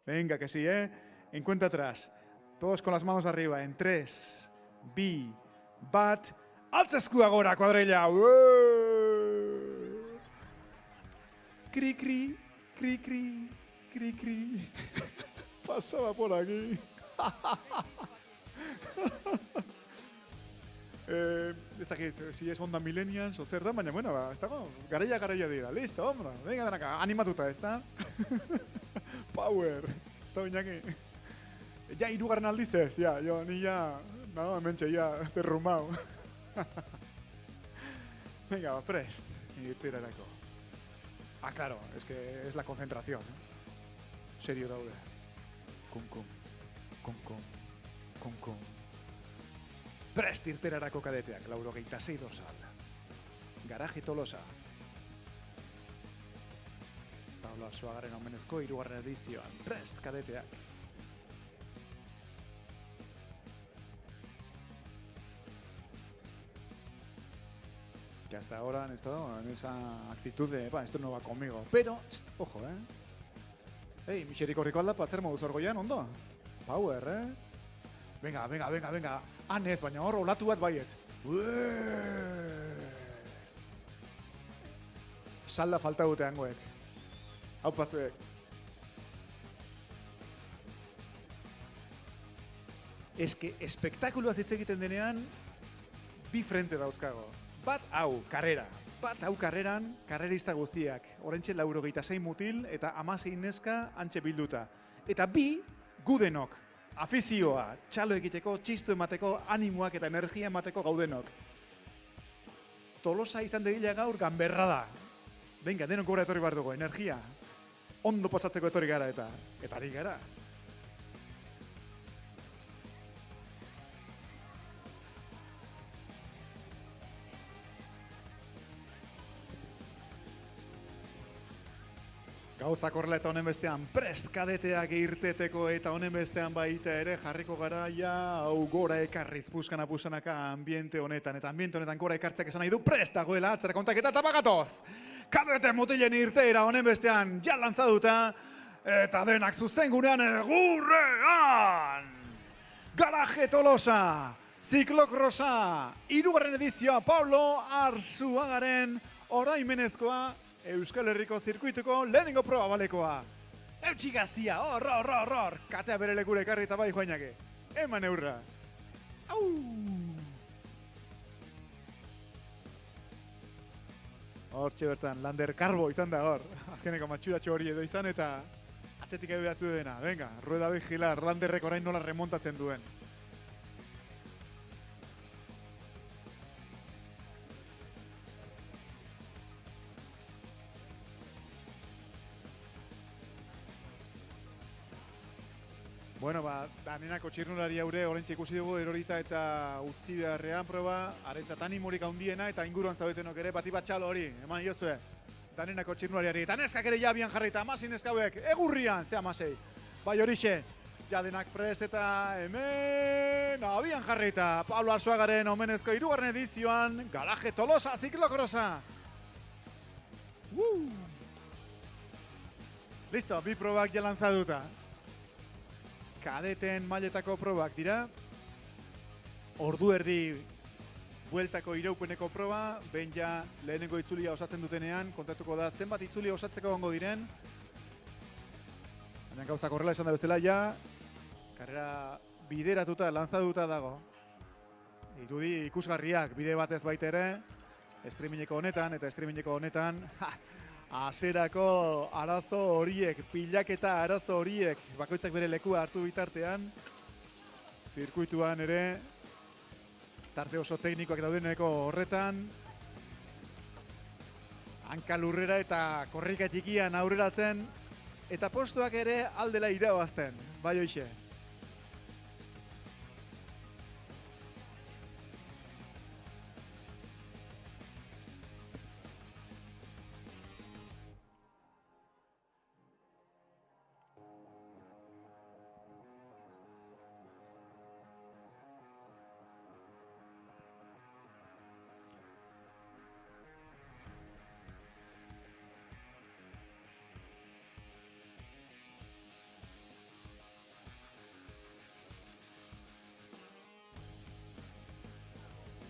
Venga, que sí, En cuenta atrás. Todos con las manos arriba. En 3, bi, bat, altzeskua gora, cuadrilla. Cri, cri, cri, cri, cri, cri. Pasaba por aquí. Ez dakit, si es onda millennials o zer da, baina, bueno, ez dago, garaia dira, listo, hombro, venga denaka, animatuta, ez da? Power, ez da Iñaki. Ja, 3. aldiz ez, ja, ni ja, no, hementxe, ja, derrumau. Venga, prest, irtirarako. Ah, claro, es que es la concentración, Serio daude. Kum. Prest irterarako kadeteak, 86 dorsal. Garaje Tolosa. Pablo Arzuagaren omenezko 3. edizioan. Prest kadeteak. Que hasta ahora han estado en esa actitud de, esto no va conmigo. Pero, ojo, Ei, miserikorriko alda, pazer moduz orgoian, ondo? Power, Venga. Ez, baina hor, olatu bat baietz. Salda falta dute hangoek. Hau pazuek. Ez que espektakuloa hitz egiten denean, bi frente dauzkago. Bat hau, karreran, karrerista guztiak. Orentxe 86 mutil eta 16 neska antxe bilduta. Eta bi, gudenok. Afizioa, txalo egiteko, txistu emateko, animoak eta energia emateko gaudenok. Tolosa izan dedila gaur ganberra da. Venga, denok gora etorri behar dugu, energia. Ondo pasatzeko etorri gara eta ari gara. Gauzak horrela eta honen bestean prest kadeteak irteteko eta honen bestean baita ere jarriko gara hau gora ekarriz puskana-pusanaka ambiente honetan. Eta ambiente honetan gora ekartzeak esan nahi du prest dagoela atzera kontaketa eta bagatoz. Kadete mutilen irteera honen bestean ja lanzaduta eta denak zuzengunean egurrean. Garaje Tolosa, ziklokrosa, 3. edizioa Pablo Arzuagaren oraimenezkoa Euskal Herriko zirkuituko lehenengo proba balekoa. Eutxi gaztia, hor, katea bere lekure ekarri eta bai joainake. Eman eurra. Au! Hortxe bertan, Lander Karbo izan da hor. Azkeneko matxuratxo hori edo izan eta atzetik eberatu dena. Venga, rueda vigilar, Landerrek orain nola remontatzen duen. Bueno, danenako txirnulari haure, orentxe ikusi dugu erorita eta utzi beharrean proba, arentzat animorik handiena eta inguruan zaudetenok ere, bati bat txalo hori, eman iozue, danenako txirnulariari, eta neskak ere jabian jarrita, amazin neskauek, egurrian, ze amasei, bai horixe, jadenak prest eta hemen, abian jarrita, Pablo Arzuagaren omenezko 3. edizioan, Garaje Tolosa ziklokrosa. Listo, bi probak ja lanzaduta. Kadeten mailetako probak dira. Ordu erdi bueltako iraupeneko proba, behin ja lehenengo itzulia osatzen dutenean, kontatuko da zenbat itzulia osatzeko gongo diren. Baina gauzak horrela esan da bezala ja, karrera bideratuta, lanzaduta dago. Irudi ikusgarriak bide batez baita ere, streamingeko honetan, Aserako arazo horiek, pilaketa arazo horiek, bakoitzak bere lekua hartu bitartean, zirkuituan ere, tarte oso teknikoak daudeneko horretan, hanka lurrera eta korrika txikian aurreratzen, eta postuak ere aldela irabazten, bai hoixe.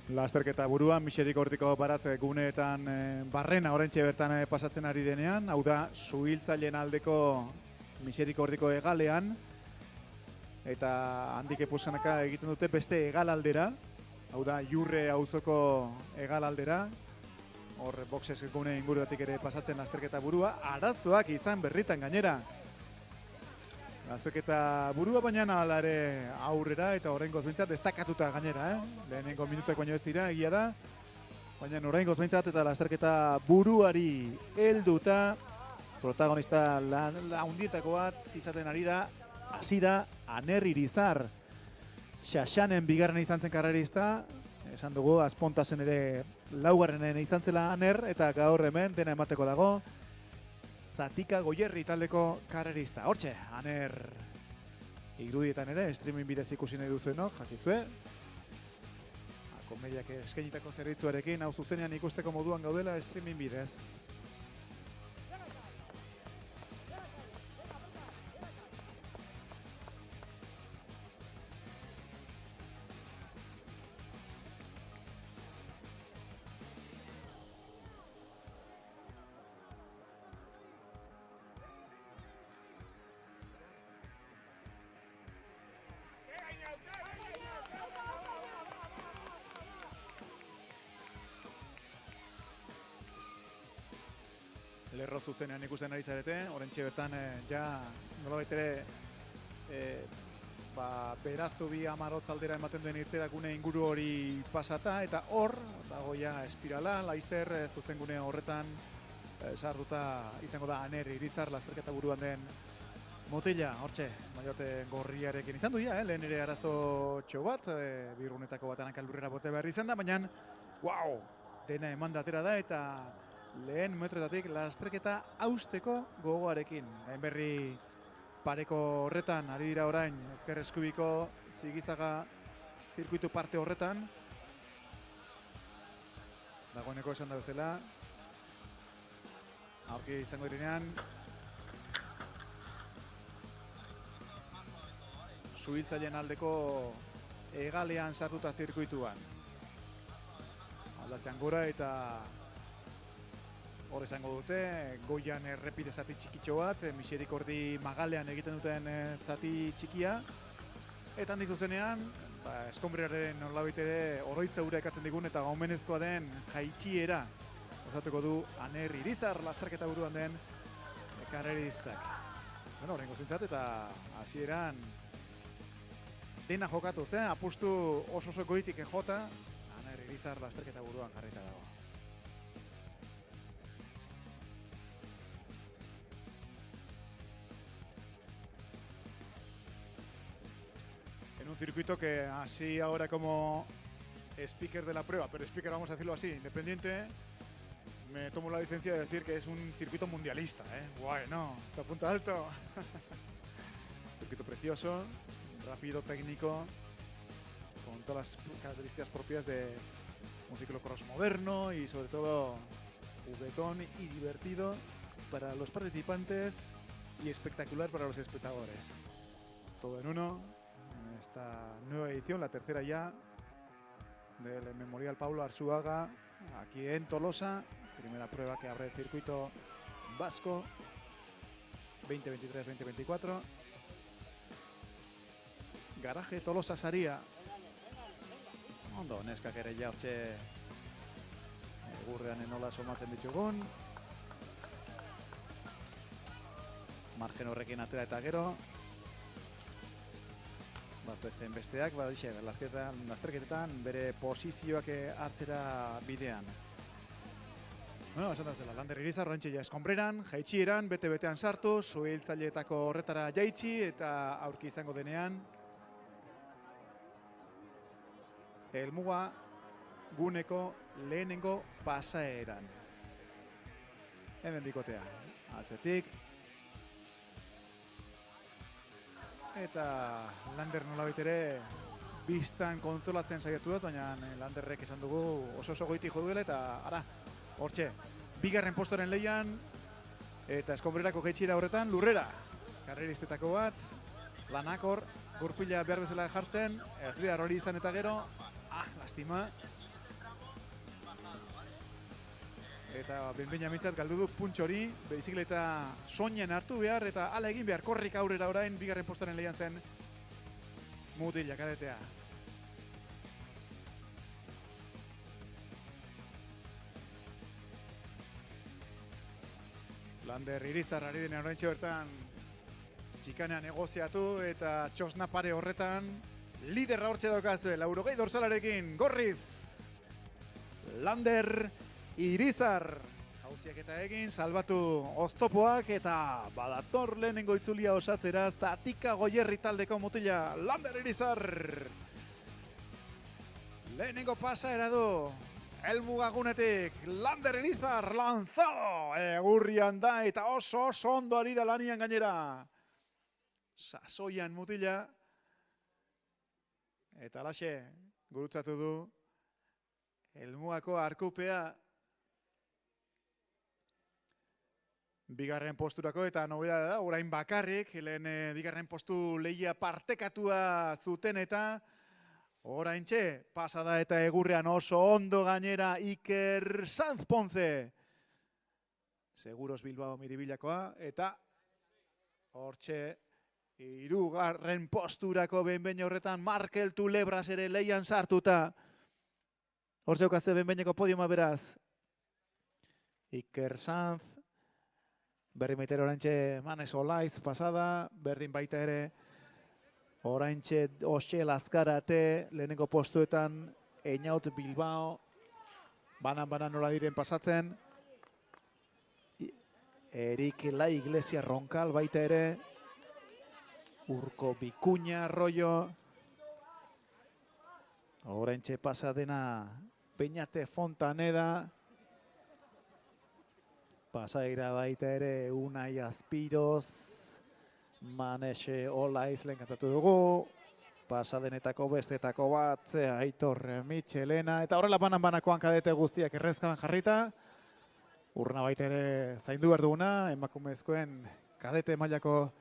Lasterketa buruan, Miserikordiko baratze guneetan barrena orentxe bertan pasatzen ari denean, hau da, suhiltzaileen aldeko Miserikordiko hegalean, eta handik epuskanaka egiten dute beste hegalaldera, hau da, Jurre auzoko hegalaldera, hor boxes gune inguruatik ere pasatzen lasterketa burua, arazoak izan berritan gainera. Lasterketa burua baina alare aurrera eta oraingoz behintzat destakatuta gainera, lehenengo minutak baino ez dira, egia da. Baina oraingoz behintzat eta lasterketa buruari helduta, protagonista handietako bat izaten ari da, hasi da Aner Irizar. Xaxanen bigarren izan zen karrerista, esan dugu, Azpontasen ere laugarrenen izan zela Aner, eta gaur hemen dena emateko dago. Zatika Goierri taldeko karrerista. Hortxe, Aner irudietan ere, streaming bidez ikusi nahi duzuenok, jakizue. Komediak eskainitako zerbitzuarekin, hau zuzenean ikusteko moduan gaudela streaming bidez. Lerro zuzenean ikusten ari zarete, orentxe bertan ja nolabait ere Berazubi Amarotz aldera ematen duen irterakune inguru hori pasata, eta hor dago ja espirala, laizter zuzengune horretan sartuta izango da Aner Irizar lasterketa buruan den motila, hortxe, maiote gorriarekin izan du ja, lehen ere arazo txo bat, birrunetako bat hanka lurrera bote behar izan da, baina, wow, dena eman datera da eta lehen metroetatik lasterketa hausteko gogoarekin. Gainberri pareko horretan, ari dira orain, ezker eskubiko Zigizaga zirkuitu parte horretan. Dagoeneko esan da bezala. Aurki izango direnean. Suhiltzaileen aldeko hegalean sartuta zirkuituan. Aldatzen gora eta hor esango dute, goian errepide zati txikitxo bat, Miserikordi magalean egiten duten zati txikia. Eta handik zuzenean, eskonbriaren nolabait ere oroitza ura ekatzen digun eta gaumenezkoa den jaitxiera osatuko du Aner Irizar lasterketa buruan den karreristak. Bueno, horrengo zintzat eta hasieran dena jokatu zen, apustu oso goitik jota, Aner Irizar lasterketa buruan jarrita dago. circuito que así ahora como speaker de la prueba, pero speaker vamos a decirlo así, independiente, me tomo la licencia de decir que es un circuito mundialista, Guay, ¿no? Está a punto alto. Circuito precioso, rápido, técnico, con todas las características propias de un ciclocross moderno y sobre todo juguetón y divertido para los participantes y espectacular para los espectadores. Todo en uno, en esta nueva edición, la tercera ya, del Memorial Pablo Arzuaga, aquí en Tolosa. Primera prueba que abre el circuito vasco 2023-2024. Garaje Tolosa Saria. Ondo, neskak ere ja hortxe egurrean enola somatzen ditugun. Margen horrekin atera eta gero. Batzuek zein besteak, badixe, lasterketetan bere posizioak hartzera bidean. Bueno, esan da zela, Lander Irizar horrentxe ja eskonbreran, jaitxieran, bete-betean sartu, zuhiltzaileetako horretara jaitsi eta aurki izango denean. Helmuga guneko lehenengo pasaeran. Hemen bikotea, atzetik. Eta Lander nolabait ere biztan kontrolatzen saiatu da, baina Landerrek esan dugu oso goiti jo duela eta ara, hortxe, bigarren postoren leian eta eskonbrerako jaitxiera horretan lurrera. Karreristetako bat, lanakor, gurpila behar bezala jartzen, ez behar hori izan eta gero, lastima. Eta benbeina mitzat galdu du puntx hori, bizikleta soinen hartu behar eta ala egin behar, korrik aurrera orain, bigarren postoren leian zen mutila kadetea. Lander Irizar ari denean oraintxe bertan txikanean negoziatu eta txosna pare horretan liderra hortxe daukazue, laurogei dorsalarekin, gorriz Lander Irizar. Hauziak eta egin, salbatu oztopoak eta badator lehenengo itzulia osatzera Zatika Goierri taldeko mutila Lander Irizar. Lehenengo pasaera du. Helmugagunetik Lander Irizar lanzado. Egurrian da eta oso ondo ari da lanian gainera. Sasoian mutila. Eta alaxe, gurutzatu du Helmugako arkupea. Bigarren posturako eta nobedade da, orain bakarrik, lehen bigarren postu lehia partekatua zuten eta oraintxe pasada eta egurrean oso ondo gainera Iker Sanz Ponce. Seguros Bilbao Miribilakoa eta hortxe hirugarren posturako behin horretan Markel Tulebras ere leian sartuta. Hortxe ukazte behin podiuma beraz. Iker Sanz. Berri meiter oraintxe Manes Olaiz pasada, berdin baita ere oraintxe Oxel Azkarate, lehenengo postuetan Einaut Bilbao, banan nola diren pasatzen. Erik La Iglesia Ronkal baita ere, Urko Bikuña Arroyo, oraintxe pasadena Peñate Fontaneda, pasaira baita ere Unai Azpiroz, Manexe Olaiz lehen kantatu dugu, pasadenetako bestetako bat, Aitor Mitxelena, eta horrela banakoan kadete guztiak errezkadan jarrita. Urna baita ere zaindu behar duguna, emakumezkoen kadete mailako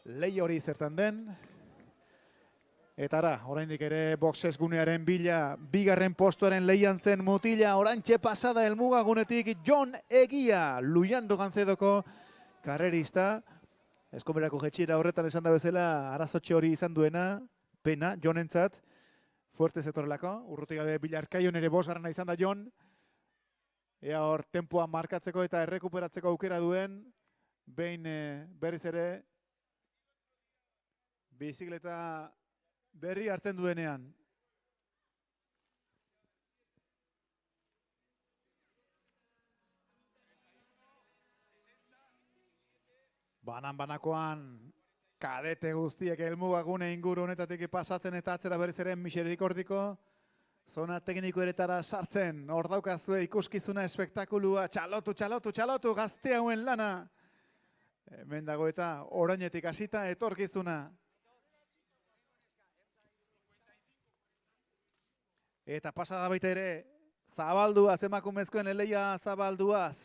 lehi hori zertan den. Eta ara, oraindik ere boxes gunearen bila, bigarren postuaren lehian zen mutila, oraintxe pasada helmugagunetik Jon Egia, Lujando Ganzedoko karrerista. Eskonberako jetxiera horretan esan da bezala, arazotxe hori izan duena, pena, Jonentzat, fuerte zetorrelako, urruti gabe Bilarkaion ere bosgarrena izan da Jon. Ea hor, tempoa markatzeko eta errekuperatzeko aukera duen, behin berriz ere, bizikleta berri hartzen duenean. Banakoan kadete guztiek helmugagune inguru honetatik pasatzen eta atzera berriz ere Misericordiko zona tekniko eretara sartzen. Hor daukazue ikuskizuna, espektakulua, txalotu gazte hauen lana. Hemen dago eta orainetik hasita etorkizuna. Eta pasada baita ere, zabalduaz, emakumezkoen eleia zabalduaz.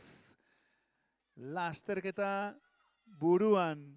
Lasterketa buruan.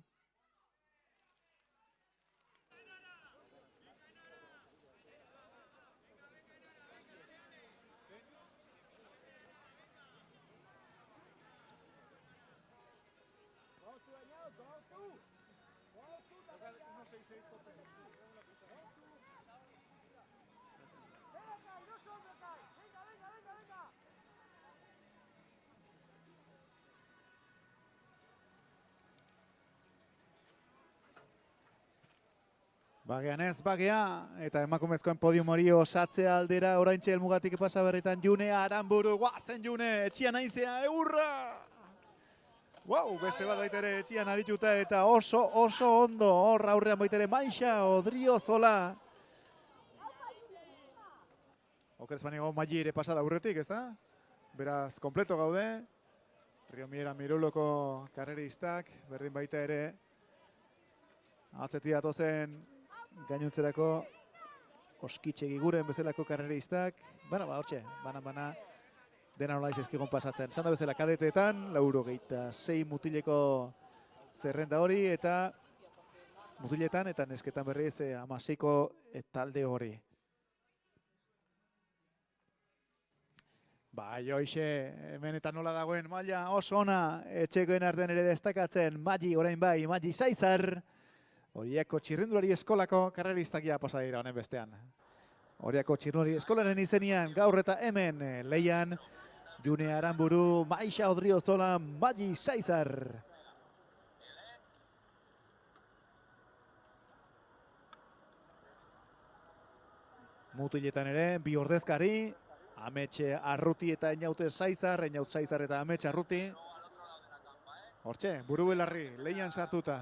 Bagean ez, bagea, eta emakumezkoen podium hori osatzea aldera, oraintxe helmugatik pasa berritan June Aranburu, guazen June, etxian aizea, eurra! Wow, beste bat baita ere etxian arituta eta oso ondo, hor aurrean baita ere Maixa, Odriozola. Oker Espaniago Maggi ere pasada aurretik, ez da? Beraz, kompleto gaude. Riomiera Miruloko karreristak, berdin baita ere. Atzetik datozen gainontzerako oskitxegi guren bezalako karreristak. Bana, hortxe, bana dena nola izizkigun pasatzen. Zanda bezala kadeteetan, 86 mutileko zerrenda hori, eta mutiletan eta nesketan berriz 16ko talde hori. Bai, hoxe, hemen eta nola dagoen maila oso ona, etxekoen artean ere destakatzen, Maggi, orain bai, Maggi Saizar. Horiako txirrindulari eskolako karreristakia pasa dira honen bestean. Horiako txirrindulari eskolaren izenian, gaur eta hemen, leian, June Aranburu, Maixa Odriozola, Maggi Saizar. Mutiletan ere, bi ordezkari, Ametxe Arruti eta Einaute Saizar, Einaut Saizar eta Ametxe Arruti. Hortxe, buru belarri, leian sartuta.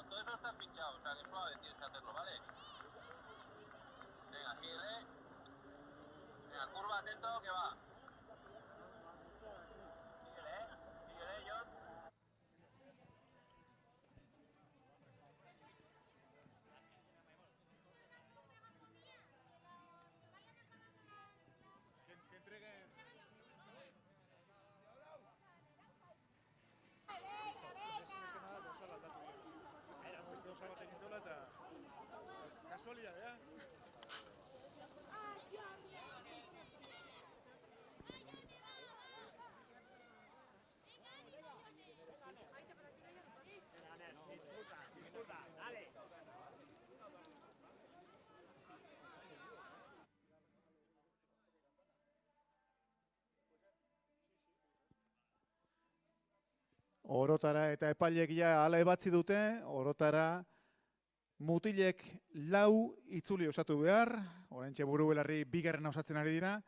Todo eso está pinchado, o sea que suave tienes que hacerlo, ¿vale? Venga, síguele. Venga, curva, atento, que va. Síguele, John. Que entreguen. Kasualidadea. Orotara eta epaileek ja hala ebatzi dute, orotara mutilek 4 itzuli osatu behar, oraintxe buru belarri bigarren osatzen ari dira,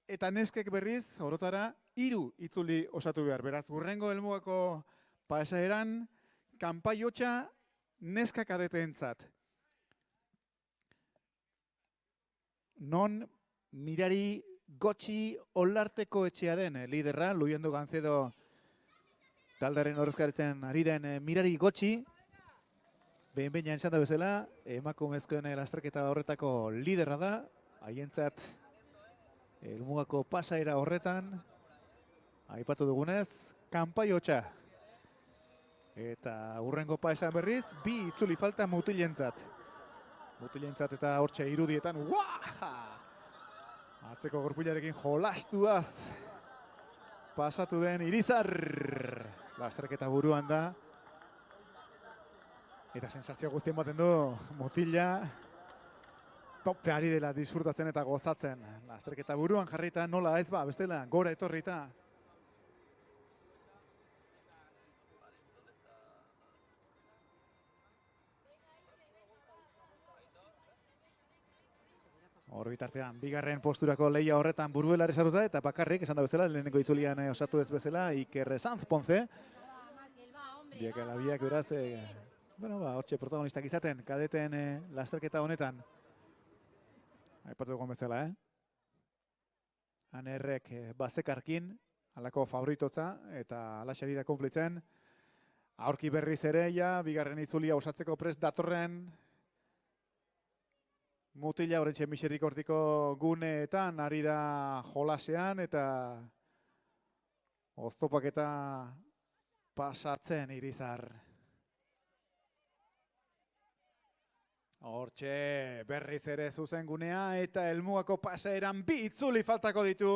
eta neskek berriz, orotara 3 itzuli osatu behar. Beraz, hurrengo helmugako pasaeran, kanpai hotxa neska kadeteentzat. Non Mirari Gotxi Olarteko etxea den liderra, Luyendo Gancedo taldaren horrezkaretzen ari den Mirari Gotxi, behin esan da bezala, emakumezkoen lasterketa horretako liderra da, haientzat helmugako pasaera horretan, aipatu dugunez, kanpai hotxa. Eta hurrengo paesan berriz, 2 itzuli falta mutilentzat. Mutilentzat eta hortxe irudietan. Atzeko gorpuilarekin jolastuaz pasatu den Irizar. Lasterketa buruan da. Eta sensazio guztien baten du Mutila. Tope ari dela disfrutatzen eta gozatzen. Lasterketa buruan jarrita nola ez ba, bestela gora etorrita. Hor bitartean, bigarren posturako lehia horretan Burbuelari sartuta eta bakarrik, esan da bezala, lehenengo itzulian osatu ez bezala, Iker Sanz Ponce. Biak alabiak beraz, hortxe protagonistak izaten, kadeten lasterketa honetan. Aipatu dugun bezala, Anerrek bazekarkin, halako favoritotza, eta alaxe dira konplitzen. Aurki berriz ere, bigarren itzulia osatzeko prest datorren Mutila horrentxe miserikortiko guneetan ari da jolasean eta oztopak eta pasatzen Irizar. Hortxe berriz ere zuzen gunea eta helmugako pasaeran bi itzuli faltako ditu.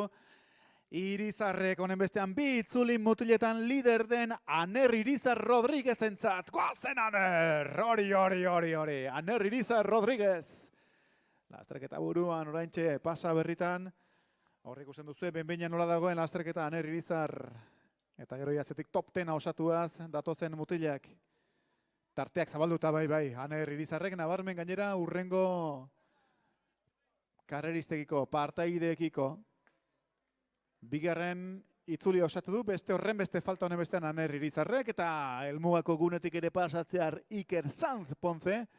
Irizarrek honen bestean bi itzuli Mutiletan lider den Aner Irizar Rodriguezentzat. Goazen Aner! Hori! Aner Irizar Rodriguez. Lasterketa buruan oraintxe pasa berritan. Hor ikusten duzu, benbeina nola dagoen lasterketa Aner Irizar. Eta gero jatzetik top 10 osatuaz datozen mutilak. Tarteak zabalduta bai, Aner Irizarrek nabarmen gainera urrengo karreristekiko, partaideekiko. Bigarren itzuli osatu du, beste horren beste falta honen bestean Aner Irizarrek. Eta helmugako gunetik ere pasatzear Iker Sanz Ponce.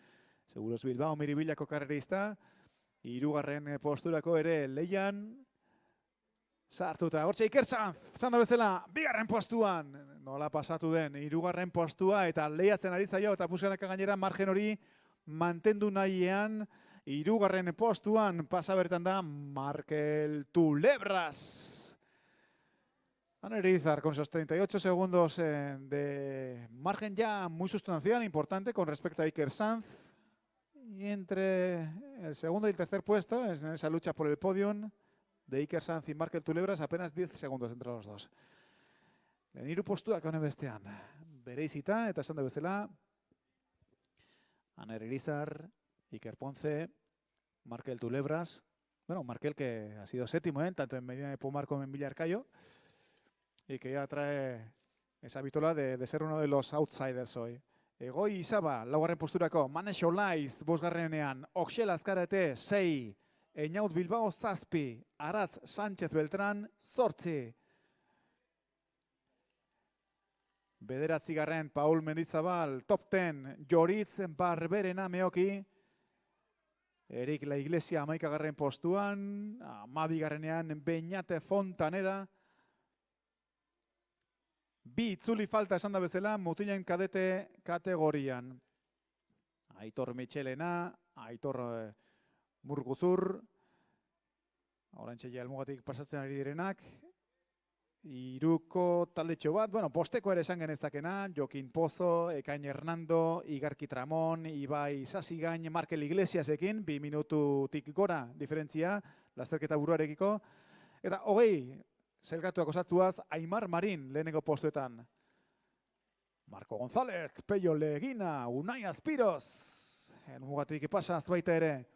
Seguros Bilbao Miribillako karrerista. Hirugarren posturako ere leian sartuta. Hortxe Iker Sanz, zanda bezala, bigarren postuan. Nola pasatu den, hirugarren postua eta lehiatzen ari zaio eta Puskanaka gainera margen hori mantendu nahiean. Hirugarren postuan pasa bertan da Markel Tulebras. Aner Irizar con esos 38 segundos de margen ya muy sustancial, importante con respecto a Iker Sanz. Y entre el segundo y el tercer puesto, en esa lucha por el podium de Iker Sanz y Markel Tulebras, apenas 10 segundos entre los dos. Lehen postuak honen bestean. Bereizita eta esan da bezala. Aner Irizar, Iker Ponce, Markel Tulebras. Bueno, Markel que ha sido séptimo, tanto en Medina de Pomar como en Villarcayo. Y que ya trae esa vitola de ser uno de los outsiders hoy. Egoi Izaba, laugarren posturako, Manes Olaiz, bosgarrenean, Oxel Azkarate, 6, Einaut Bilbao, 7, Aratz Sánchez Beltrán, 8. Bederatzigarren, Paul Mendizabal, top 10, Joritz Barberena Meoki, Erik La Iglesia, 11garren postuan, 12garrenean, Beñate Fontaneda, bi itzuli falta esan da bezala mutilen kadete kategorian. Aitor Michelena, Aitor Murguzur, oraintxe helmugatik pasatzen ari direnak. Hiruko taldetxo bat, posteko ere esan genezakena, Jokin Pozo, Ekain Hernando, Igarki Tramon, Ibai Sasigain, Markel Iglesiasekin, 2 minututik gora diferentzia, lasterketa buruarekiko. Eta hogei, zelgatuak osatuaz, Aimar Marin lehenengo postuetan. Marco González, Peio Legina, Unai Azpiroz. Helmugatik pasaz baita ere.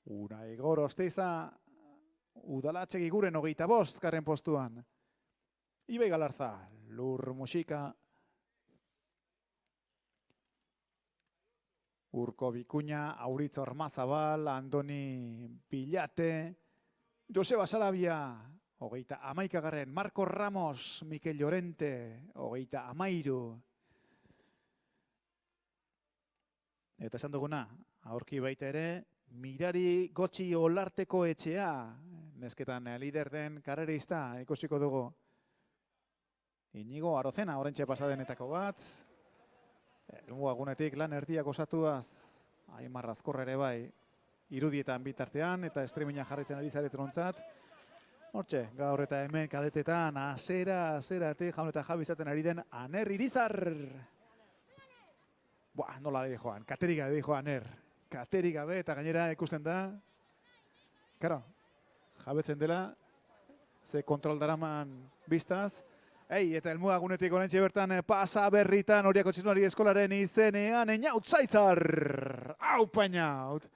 Unai Gorosteiza, Udalatxegi Guren 25 garren postuan. Ibai Galarza, Lur Musika. Urko Bikuña, Auritz Ormazabal, Andoni Pilate, Joseba Sarabia, 31 garren, Marco Ramos, Mikel Llorente, 33. Eta esan duguna, aurki baita ere, Mirari Gotxi Olarteko Etxea, nesketan lider den karrerista, ikusiko dugu. Inigo Arozena, orentxe pasadenetako bat. Elmuagunetik lan erdiak osatuaz, Aimar Azkorra ere bai, irudietan bitartean, eta streaminga jarritzen ari zareten ontzat. Hortxe, gaur eta hemen kadetetan, azeratik jaun eta jabi izaten ari den Aner Irizar. Nola di joan, katerika di joan Aner. katerik gabe eta gainera ikusten da. Karo, jabetzen dela, ze kontrol daraman biztaz. Eta helmuga gunetik orentxe bertan pasa berritan Oriako Txisnulari Eskolaren izenean Einaut Zaitzar. Aupa Einaut.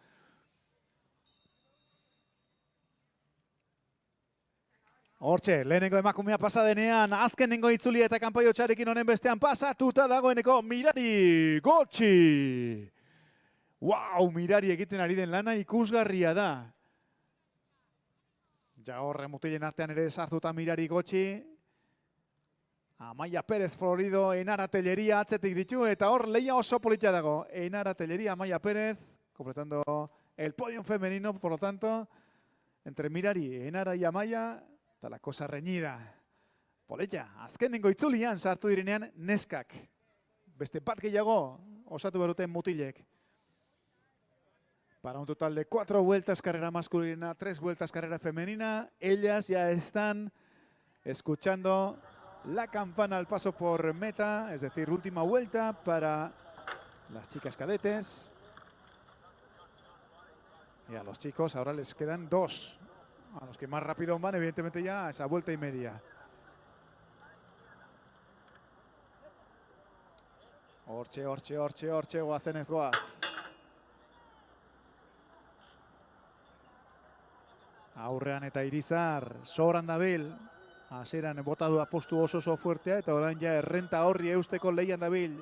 Hortxe, lehenengo emakumea pasa denean, azkenengo itzulia eta kanpaio txarekin honen bestean pasatuta dagoeneko Mirari Gotxi. Mirari egiten ari den lana ikusgarria da. Ja horre mutilen artean ere sartuta Mirari Gotxi. Amaia Pérez Florido, Enara Telleria atzetik ditu eta hor leia oso politia dago. Enara Telleria, Amaia Pérez, completando el podium femenino, por lo tanto, entre Mirari, Enara y Amaia, eta la cosa reñida. Politia, azkenengo itzulian sartu direnean neskak. Beste bat gehiago osatu beruten mutilek. Para un total de 4 vueltas carrera masculina, 3 vueltas carrera femenina, ellas ya están escuchando la campana al paso por meta, es decir, última vuelta para las chicas cadetes. Y a los chicos ahora les quedan 2. A los que más rápido van, evidentemente ya a esa vuelta y media. Hortxe, goazen ez goaz. Aurrean eta Irizar, sobran dabil. Hasieran botadu apostu oso fuertea eta orain ja errenta horri eusteko leian dabil.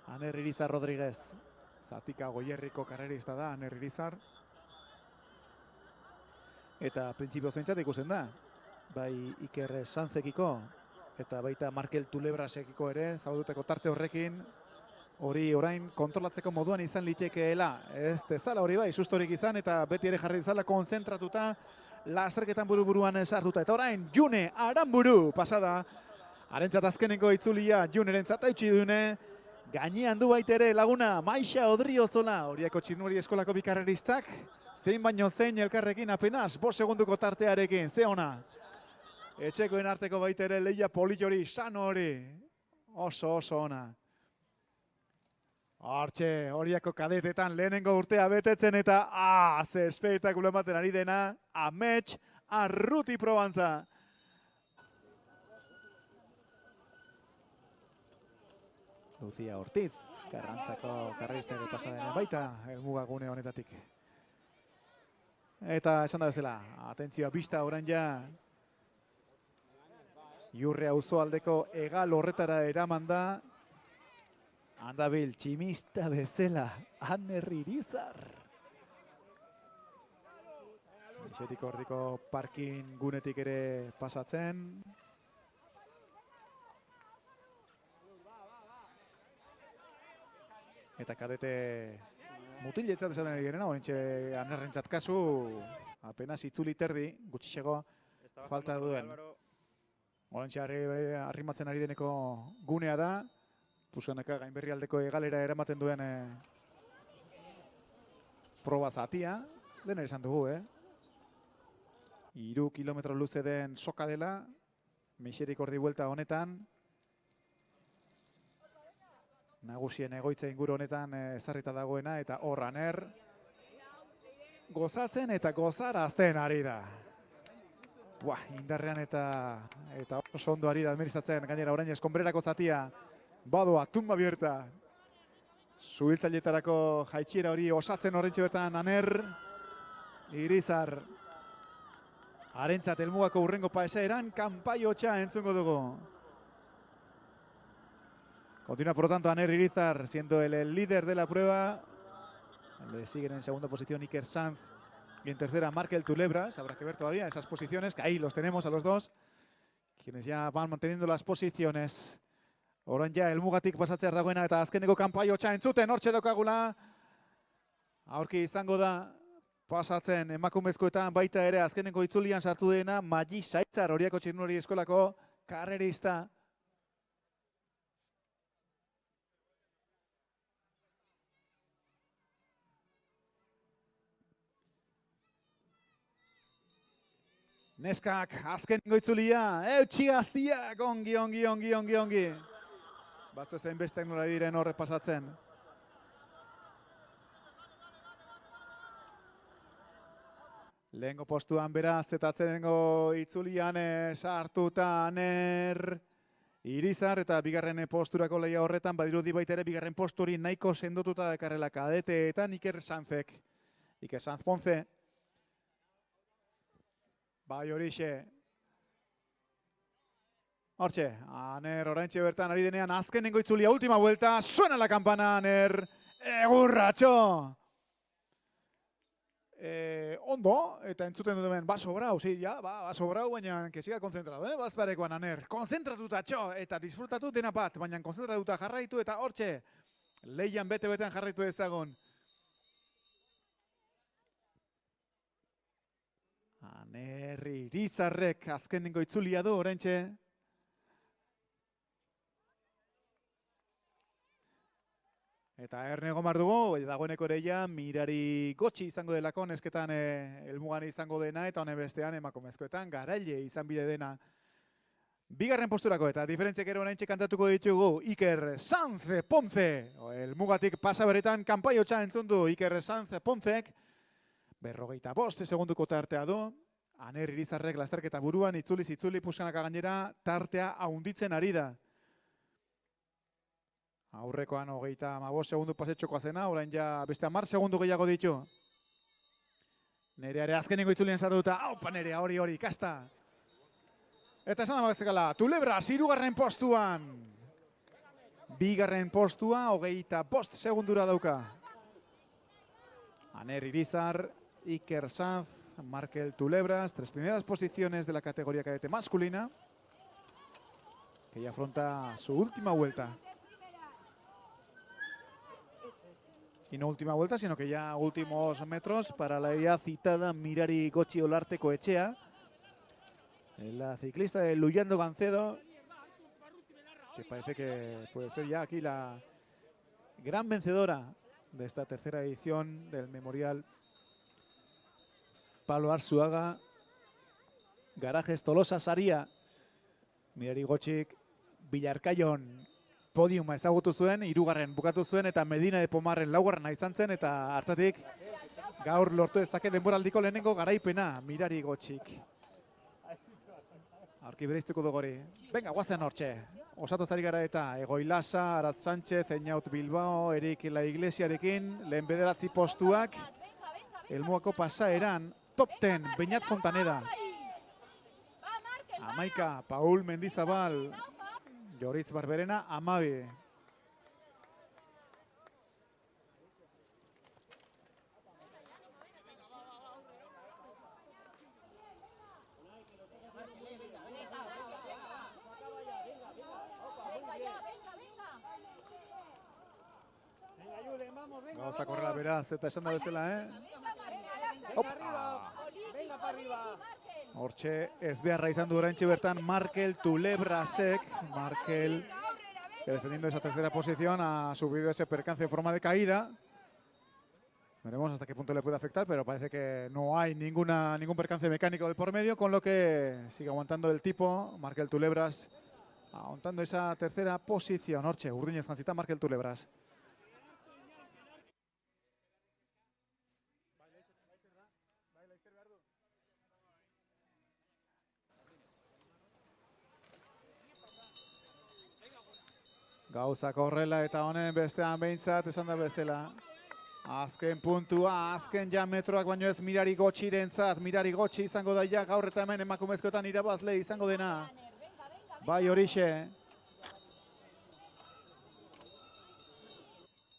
Aner Irizar Rodríguez. Zatika Goierriko karrerista da Aner Irizar. Eta printzipioz behintzat ikusten da. Bai Iker Sanzekiko eta baita Markel Tulebrasekiko ere zauduteko tarte horrekin. Hori orain kontrolatzeko moduan izan litekeela. Ez dezala hori bai, sustorik izan eta beti ere jarri dizala konzentratuta. Lasterketan buru-buruan sartuta. Eta orain, June Aranburu pasada. Harentzat azkenengo itzulia, Junerentzat eutsi dune. Gainean du baitere laguna, Maixa Odriozola. Oriako Txisnulari Eskolako bikarreristak. Zein baino zein elkarrekin apenas, 5 segunduko tartearekin. Ze ona. Etxekoen arteko baitere leia politori, sano hori. Oso ona. Hortxe, Oriako kadetetan lehenengo urtea betetzen eta ze espektakulo ematen ari dena, Amets Arruti Probantza. Lucia Ortiz, Karrantzako karreristak pasa dena baita, helmuga gune honetatik. Eta esan da bezala, atentzioa bista orain ja, Jurre auzoaldeko hegal horretara eraman da, handabil tximista bezala, Aner Irizar. Ixeriko ordiko parkin gunetik ere pasatzen. Eta kadete mutiletzat esaten ari direna, horintxe Anerrentzat kasu, apenas itzuli terdi, gutxixego falta duen. Horintxe arrimatzen ari deneko gunea da. Pusanaka Gainberri aldeko hegalera eramaten duen proba zatia. Dena esan dugu, 3 kilometro luze den soka dela. Mixerik ordi buelta honetan. Nagusien egoitza inguru honetan ezarrita dagoena eta hor Aner gozatzen eta gozarazten ari da. Indarrean eta oso ondo ari da administratzen. Gainera orain eskonbrerako zatia. Badoa, tumba bierta. Zubiltzailetarako jaitxiera hori osatzen horrentxe bertan Aner Irizar. Harentzat helmugako urrengo paesaeran kanpaiotxa entzungo dugu. Continúa por lo tanto Aner Irizar siendo el líder de la prueba. Le siguen en segunda posición Iker Sanz y en tercera Markel Tulebras. Habrá que ver todavía esas posiciones, que ahí los tenemos a los dos. Quienes ya van manteniendo las posiciones. Orain ja, helmugatik pasatzear dagoena eta azkeneko kanpaiotxa entzuten hortxe daukagula. Aurki izango da pasatzen emakumezkoetan baita ere azkeneko itzulian sartu dena Maji Zaitzar, Oriako Txisnulari Eskolako karrerista. Neskak azkeneko itzulia, eutxi gaztiak, ongi. Batzu zen beste nola diren horre pasatzen. Lehengo postuan beraz, eta atzenengo itzulian sartuta Aner Irizar, eta bigarren posturako lehia horretan, badirudi baita ere bigarren posturi nahiko sendotuta dekarrela kadeteetan Iker Sanzek. Iker Sanz Ponce. Bai horixe. Hortxe, Aner oraintxe bertan ari denean azkenengo itzulia, última vuelta, suena la campana Aner, egurratxo! Ondo, eta entzuten dut hemen, ba sobrau, sí, ja, ba sobrau, baina que siga konzentratu, bazparekoan Aner, konzentratuta txo, eta disfrutatu dena bat, baina konzentratuta jarraitu, eta hortxe, lehian bete-betean jarraitu ezagun. Aner Irizarrek azkenengo itzulia du, oraintxe. Eta Erne Gomar dugu, dagoeneko ere ja, Mirari Gotxi izango delako, nesketan helmugan izango dena, eta honen bestean emakumezkoetan garaile izan bide dena. Bigarren posturako, eta diferentziak ere oraintxe kantatuko ditugu, Iker Sanz Ponce. Helmugatik pasa beretan, kanpaiotxa entzun du Iker Sanz Poncek. 45 segunduko tartea du. Aner Irizarrek lasterketa buruan, itzuli puskanaka gainera, tartea haunditzen ari da. Aurrekoan 35 segundu pasetxokoa zena, orain ja beste 10 segundu gehiago ditu. Nereare azkenengo itzulien sartuta, aupa Nerea, hori, kasta. Eta esan da bazekala, Tulebras, 3. postuan. Bigarren postua, 25 segundura dauka. Aner Irizar, Iker Sanz, Markel Tulebras, 3 primeras posiciones de la categoría cadete masculina, que ya afronta su última vuelta. Y no última vuelta, sino que ya últimos metros para la ya citada Mirari Gotxi Olarteko Etxea. La ciclista de Luyando Gancedo, que parece que puede ser ya aquí la gran vencedora de esta tercera edición del Memorial Pablo Arzuaga. Garajes Tolosa Saria, Mirari Gotxik Villarcaion podiuma ezagutu zuen, 3. bukatu zuen, eta Medina de Pomarren 4. izan zen, eta hartatik gaur lortu dezake denboraldiko lehenengo garaipena Mirari Gotxik. Aurki bereiztuko dugu hori. Venga, guazen hortxe. Osatu zari gara eta Egoilasa, Arat Sánchez, Eñaut Bilbao, Erik La Iglesiarekin, lehen bederatzi postuak, helmuako pasaeran, top 10, Beñat Fontaneda. Amaika, Paul Mendizabal, Joritz Barberena, 12. Gauza korrela beraz, eta esan da bezala, Venga para arriba. Hortxe ez beharra izan du oraintxe bertan Markel Tulebrasek. Markel, que defendiendo esa tercera posición, ha subido ese percance en forma de caída. Veremos hasta qué punto le puede afectar, pero parece que no hay ningún percance mecánico de por medio, con lo que sigue aguantando el tipo. Markel Tulebras aguantando esa tercera posición. Hortxe, Urdinez jantzita Markel Tulebras. Gauzak horrela eta honen bestean behintzat esan da bezala. Azken puntua, azken ja metroak baino ez Mirari Gotxirentzat. Mirari Gotxi izango da ja gaur eta hemen emakumezkoetan irabazle izango dena. Bai horixe.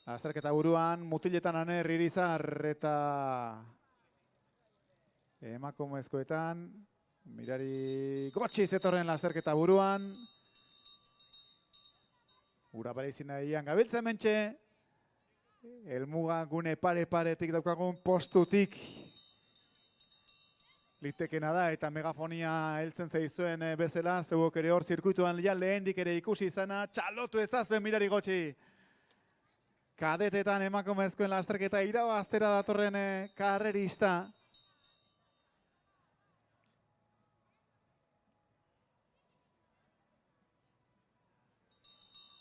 Azterketa buruan, mutiletan Aner Irizar eta emakumezkoetan Mirari Gotxi zetorren azterketa buruan. Ura pareizin nahian gabiltzen mentxe, helmuga gune pare-paretik daukagun postutik litekena da, eta megafonia heltzen zaizuen bezala, zeuok ere hor zirkuituan ja lehendik ere ikusi izana, txalotu ezazuen Mirari Gotxi. Kadetetan emakumezkoen lasterketa irabaztera datorren karrerista.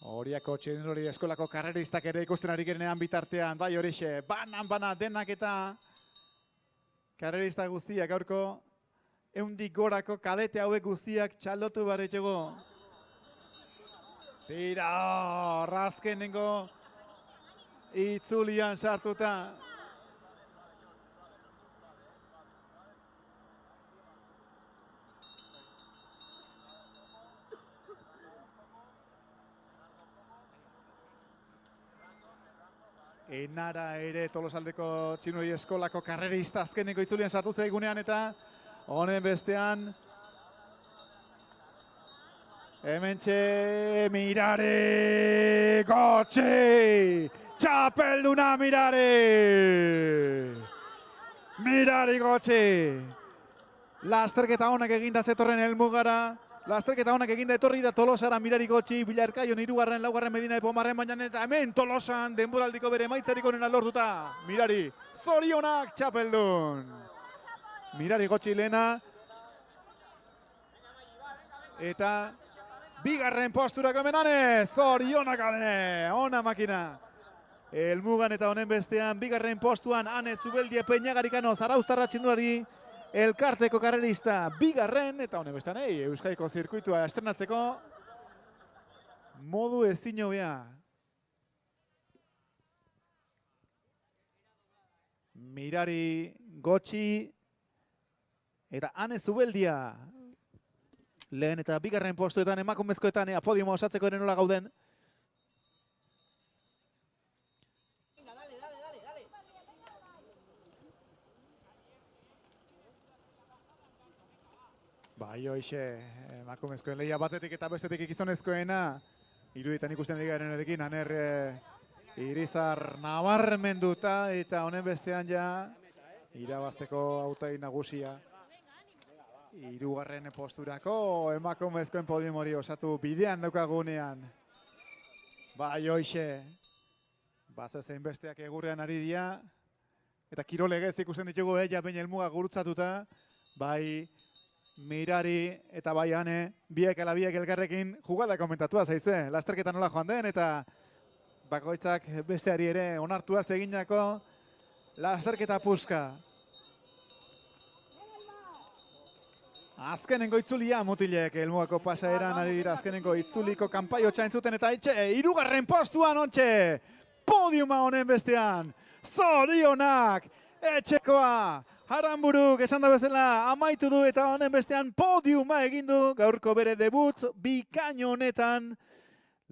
Horiako txindurri eskolako karreristak ere ikusten ari gerenean bitartean, bai horixe, banan denak eta karrerista guztiak gaurko eundik gorako kadete hauek guztiak txalotu barretxego. Tira, razkenengo itzulian sartuta. Enara ere Tolosaldeko Txinuri Eskolako karrerista azkeneko itzulian sartu zaigunean eta honen bestean hementxe Mirare Gotxi! Txapelduna Mirare! Mirare Gotxi! Lasterketa honak eginda zetorren helmugara. Lasterketa honak eginda etorri da Tolosara Mirari Gotxi, Bilarkaion 3., 4. Medina Epomarren bainan eta hemen Tolosan denboraldiko bere maitzarik onena lortuta. Mirari, zorionak txapeldun. Mirari Gotxi lehena. Eta bigarren posturako hemen zorionak ane, ona makina. Helmugan eta honen bestean, bigarren postuan Ane Zubeldie Peñagarikano, Zarauztarra txindulari, elkarteko karrerista bigarren, eta honen bestean, Euskadiko zirkuitua estrenatzeko modu ezin hobea. Mirari Gotxi eta Ane Zubeldia. Lehen eta bigarren postuetan, emakumezkoetan, podiuma osatzeko ere nola gauden. Bai, hoxe, emakumezkoen lehia batetik eta bestetik gizonezkoena. Iruditan ikusten ligaren erekin, Aner Irizar nabarmenduta eta honen bestean ja irabazteko autai nagusia. 3. posturako emakumezkoen podium hori osatu bidean daukagunean. Bai, hoxe, bazozein besteak egurrean ari dira. Eta kirolegez ikusten ditugu, ja baina helmuga gurutzatuta. Bai, Mirari eta bai Ane, biek ala biek elkarrekin jugada komentatua zaizue. Lasterketa nola joan den eta bakoitzak besteari ere onartuaz eginako lasterketa puska. Azkenengo itzulia mutilek helmugako pasaeran ari dira azkenengo itzuliko kanpaio txaintzuten eta 3. postuan ontxe. Podiuma honen bestean. Zorionak etxekoa. Aranburuk esan da bezala amaitu du eta honen bestean podiuma egin du gaurko bere debut bikaino honetan.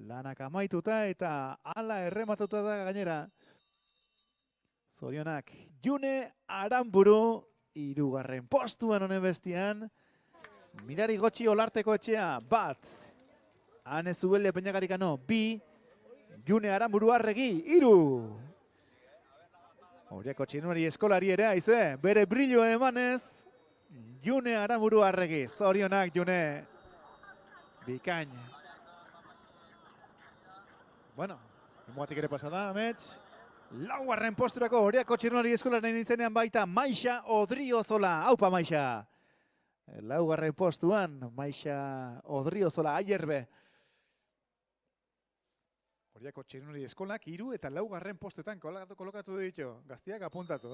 Lanak amaituta eta hala errematuta da gainera. Zorionak June Aranburu 3. postuan honen bestean. Mirari Gotxi Olarteko etxea 1. Ane Zubeldia Peñagarikano 2. June Aranburu Arregi 3. Horiako Txinuri Eskolari ere aize, bere brillo emanez, June Aranburu Arregi, zorionak June, bikain. Bueno, emoatik ere pasada, amets, 4. posturako Horiako Txinuri Eskolaren izenean baita Maixa Odriozola, haupa Maixa. 4. postuan, Maixa Odriozola, aierbe. Horiako Txirrindulari Eskolak 3. eta 4. postuetan kolokatu ditu. Gaztiak apuntatu,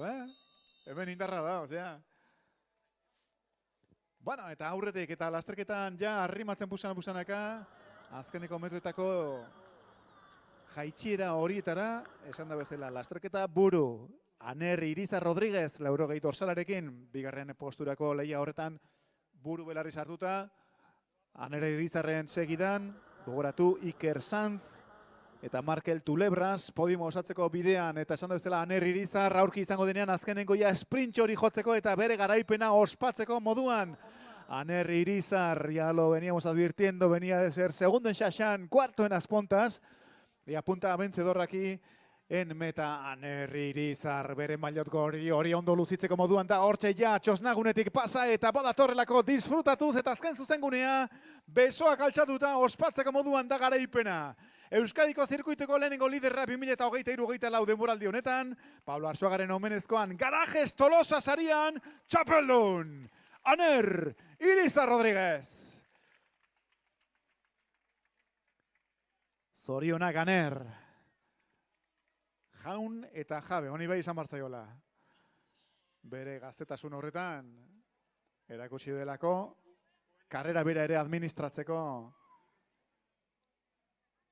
Hemen indarra da, osea. Bueno, eta aurretik eta lasterketan ja arrimatzen busanaka, azkeneko metroetako jaitxiera horietara, esan da bezala, lasterketa buru. Aner Irizar Rodríguez, 80 dorsalarekin, 2. posturako lehia horretan buru belarri sartuta. Aner Irizarren segidan, gogoratu Iker Sanz, eta Markel Tulebras, podiuma osatzeko bidean, eta esan da bezala Aner Irizar aurki izango denean azkenengo ja sprint hori jotzeko eta bere garaipena ospatzeko moduan. Aner Irizar, ya lo veníamos advirtiendo, venía de ser segundo en Shashan, 4. en Aspontas, y apunta a vencedor aquí en meta. Aner Irizar, bere mailotko hori ondo luzitzeko moduan da, hortxe ja txosnagunetik pasa eta badatorrelako disfrutatuz eta azken zuzengunea, besoak altxatuta ospatzeko moduan da garaipena. Euskadiko zirkuituko lehenengo liderra 2023-2024 denboraldi honetan, Pablo Arzuagaren omenezkoan Garajes Tolosa sarian, txapeldun, Aner Irizar Rodríguez. Zorionak Aner. Jaun eta jabe, honi bai izan bartzaiola. bere gaztetasun horretan erakutsi delako, karrera bera ere administratzeko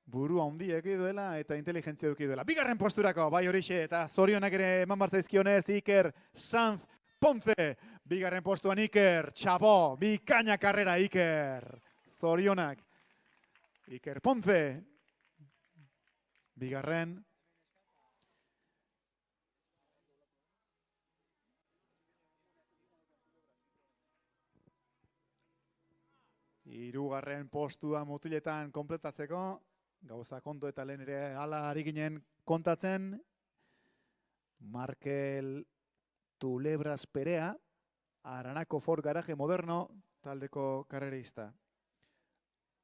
burua handi eduki duela eta inteligentzia eduki duela. Bigarren posturako, bai horixe, eta zorionak ere eman bartzaizkionez, Iker Sanz Ponce. Bigarren postuan Iker, txabo, bikaina karrera Iker. Zorionak. Iker Ponce. Bigarren. Hirugarren postua mutiletan konpletatzeko. Gauza konto eta lehen ere hala ari ginen kontatzen. Markel Tulebras Perea, Aranako Ford Garaje Moderno, taldeko karrerista.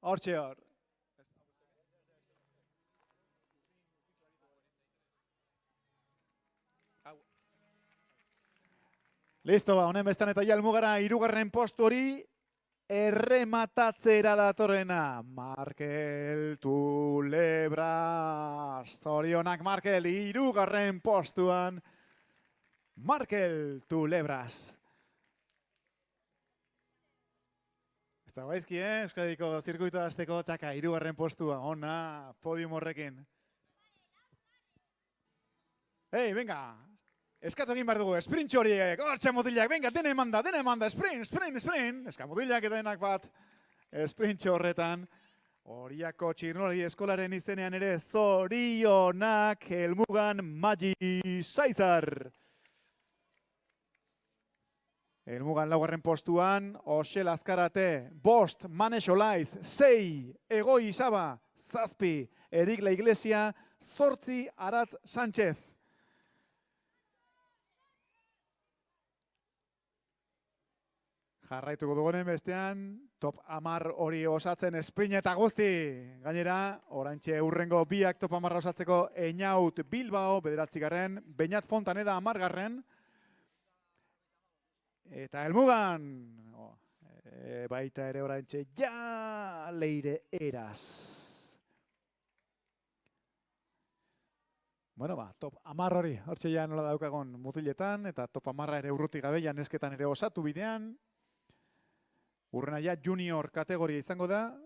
Hortxe hor. Listo, ba, honen bestan eta jalmugara hirugarren postu hori errematatzera datorrena. Markel Tulebras. Zorionak Markel, hirugarren postuan. Markel Tulebras. Ez da gaizki, Euskadiko zirkuitu azteko txaka, hirugarren postua. Ona, podium horrekin. Ei, venga. Eskatu egin behar dugu, sprint horiek, hortxe mutilak, venga, dene emanda, sprint. Eska mutilak edenak bat, sprint horretan. Horiako txirnolari eskolaren izenean ere zorionak helmugan Magi Saizar. Helmugan laugarren postuan, Oxel Azkarate, 5 Manes Olaiz, 6 Egoi Isaba, 7 Erik La Iglesia, 8 Aratz Sánchez. Jarraituko dugunen bestean, top 10 hori osatzen sprint eta guzti. Gainera, orantxe urrengo biak top 10 osatzeko Einaut Bilbao, 9. Beñat Fontaneda 10. Eta helmugan, baita ere orantxe ja Leire Eras. Bueno, ba, top 10 hori, hortxe ja nola daukagon mutiletan, eta top 10 ere urruti gabe, nesketan ere osatu bidean. Urrena ja junior kategoria izango da,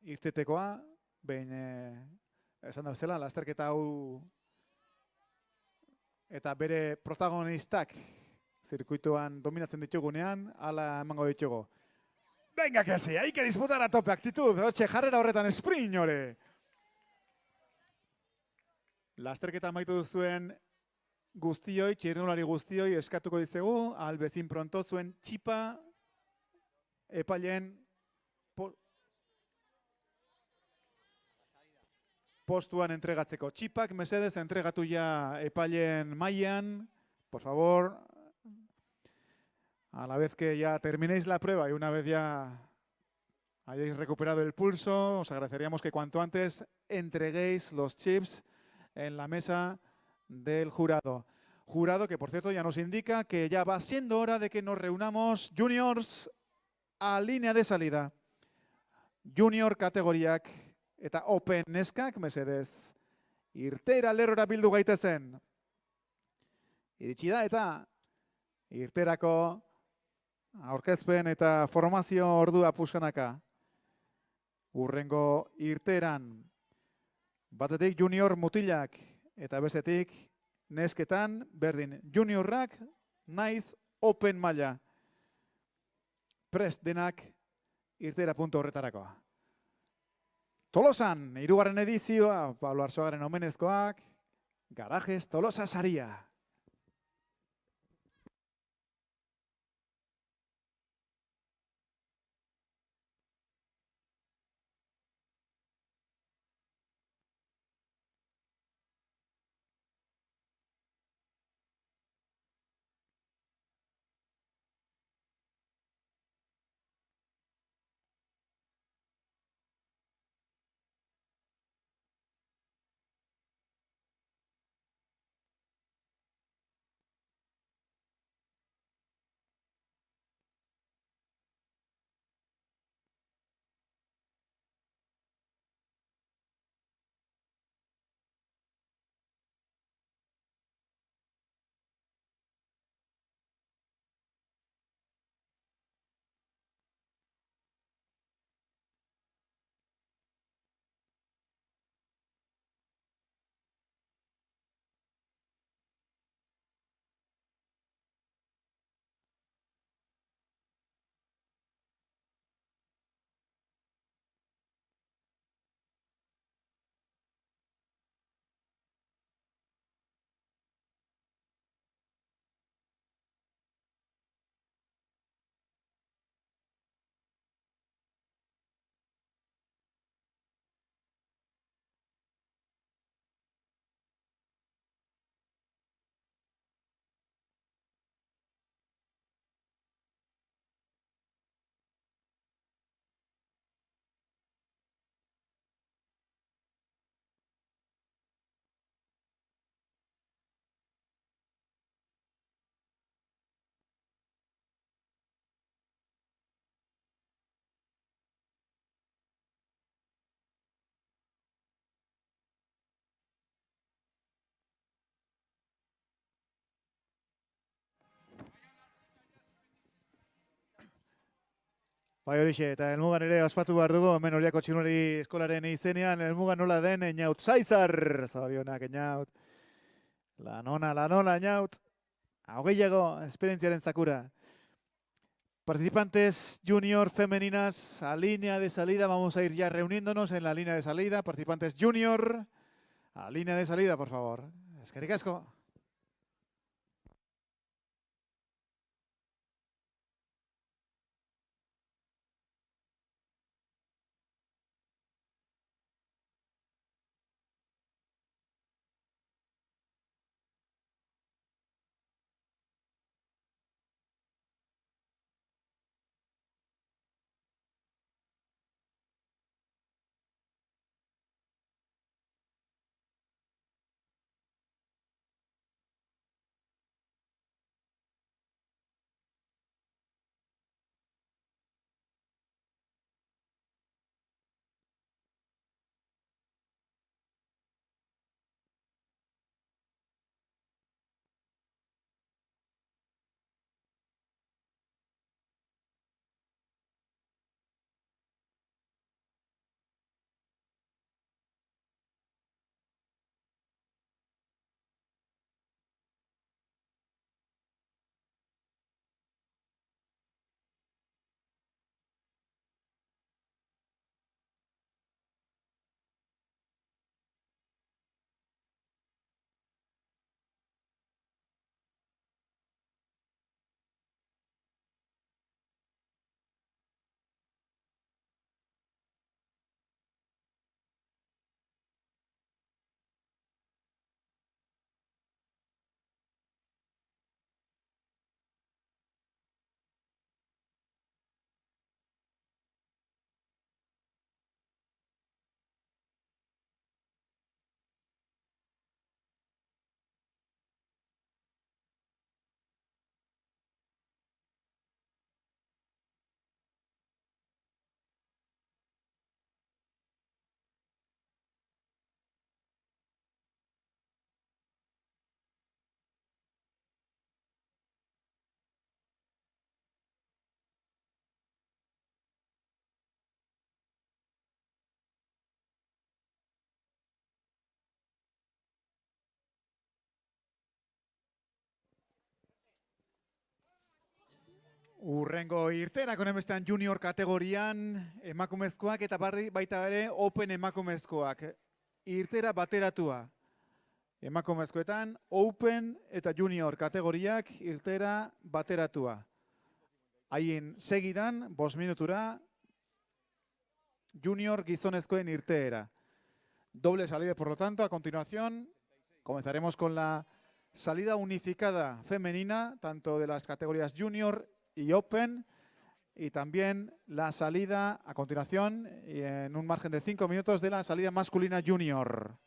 irtetekoa, behin, esan da bezala, lasterketa hau eta bere protagonistak zirkuituan dominatzen ditugunean, hala emango ditugu. Venga, que sí, hay que disputar a tope, actitud, hotxe, jarrera horretan sprint hori. Lasterketa amaitu duzuen guztioi, txirrindulari guztioi eskatuko dizegu, albezin pronto zuen txipa epaileen postuan entregatzeko. Txipak, mesedez, entregatu ja epaileen mailan, por favor. A la vez que ya terminéis la prueba y una vez ya hayáis recuperado el pulso, os agradeceríamos que cuanto antes entreguéis los chips en la mesa del jurado. Jurado que, por cierto, ya nos indica que ya va siendo hora de que nos reunamos juniors a línea de salida. Junior kategoriak eta open neskak, mesedez. Irtera lerrora bildu gaitezen. Iritsi da eta irterako aurkezpen eta formazio ordua puskanaka. Urrengo irteran. Batetik junior mutilak eta bestetik nesketan berdin juniorrak naiz open maila. Prest denak irtera puntu horretarako. Tolosan, 3. edizioa, Pablo Arzuagaren omenezkoak, Garajes Tolosa saria. Bai horixe, eta helmugan ere ospatu behar dugu, hemen Oriako Txinuri eskolaren izenean, helmugan nola den, Eñaut Zaizar, zorionak Eñaut. La nona, Eñaut. Hogeiago, esperientziaren zakura. Participantes junior femeninas a línea de salida, vamos a ir ya reuniéndonos en la línea de salida. Participantes junior, a línea de salida, por favor. Eskerrik asko. Urrengo irterak honen bestean junior kategorian emakumezkoak eta baita ere open emakumezkoak. Irtera bateratua. Emakumezkoetan open eta junior kategoriak irtera bateratua. Haien segidan, 5 minutura, junior gizonezkoen irteera. Doble salida, por lo tanto, a continuación comenzaremos con la salida unificada femenina, tanto de las categorías junior y open, y también la salida a continuación, y en un margen de 5 minutos, de la salida masculina junior.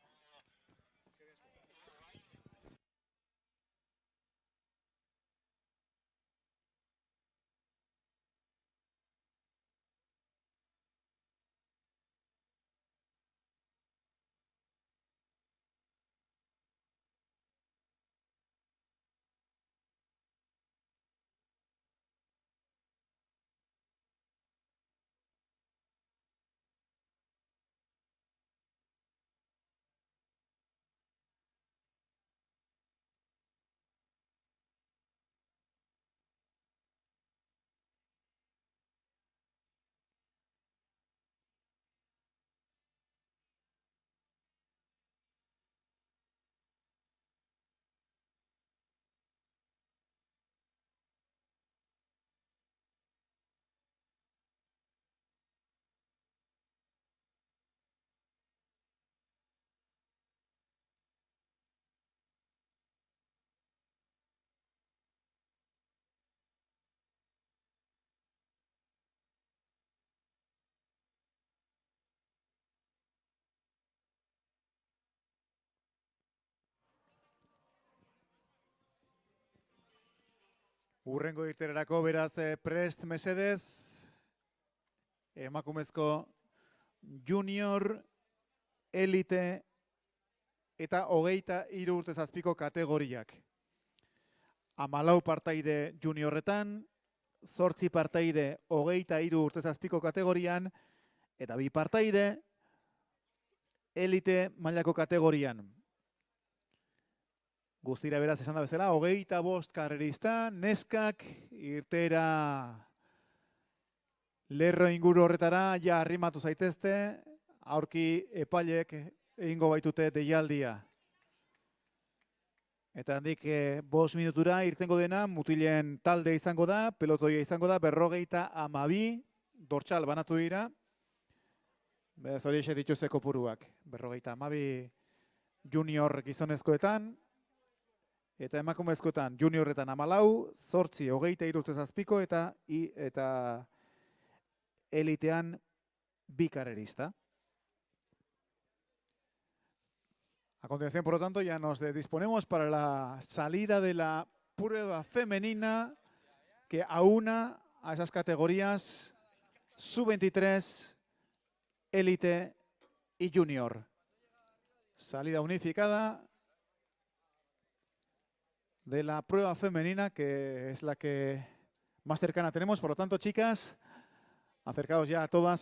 Urrengo irtererako beraz prest mesedez, emakumezko junior, elite eta 23 urte zazpiko kategoriak. 14 partaide juniorretan, zortzi partaide 23 urte zazpiko kategorian, eta 2 partaide elite mailako kategorian. Guztira beraz esan da bezala, 25 karrerista, neskak irtera lerro inguru horretara ja arrimatu zaitezte, aurki epailek egingo baitute deialdia. Eta handik 5 minutura irtengo dena, mutilen talde izango da, pelotoia izango da, 52, dortxal banatu dira. Bez hori ese dituzte kopuruak, 52 junior gizonezkoetan, eta emakumezkoetan juniorretan 14, 8, 23 urte zazpiko eta elitean 2 karrerista. A continuación, por lo tanto, ya nos disponemos para la salida de la prueba femenina que aúna a esas categorías sub-23, élite y junior. Salida unificada de la prueba femenina, que es la que más cercana tenemos. Por lo tanto, chicas, acercaos ya a todas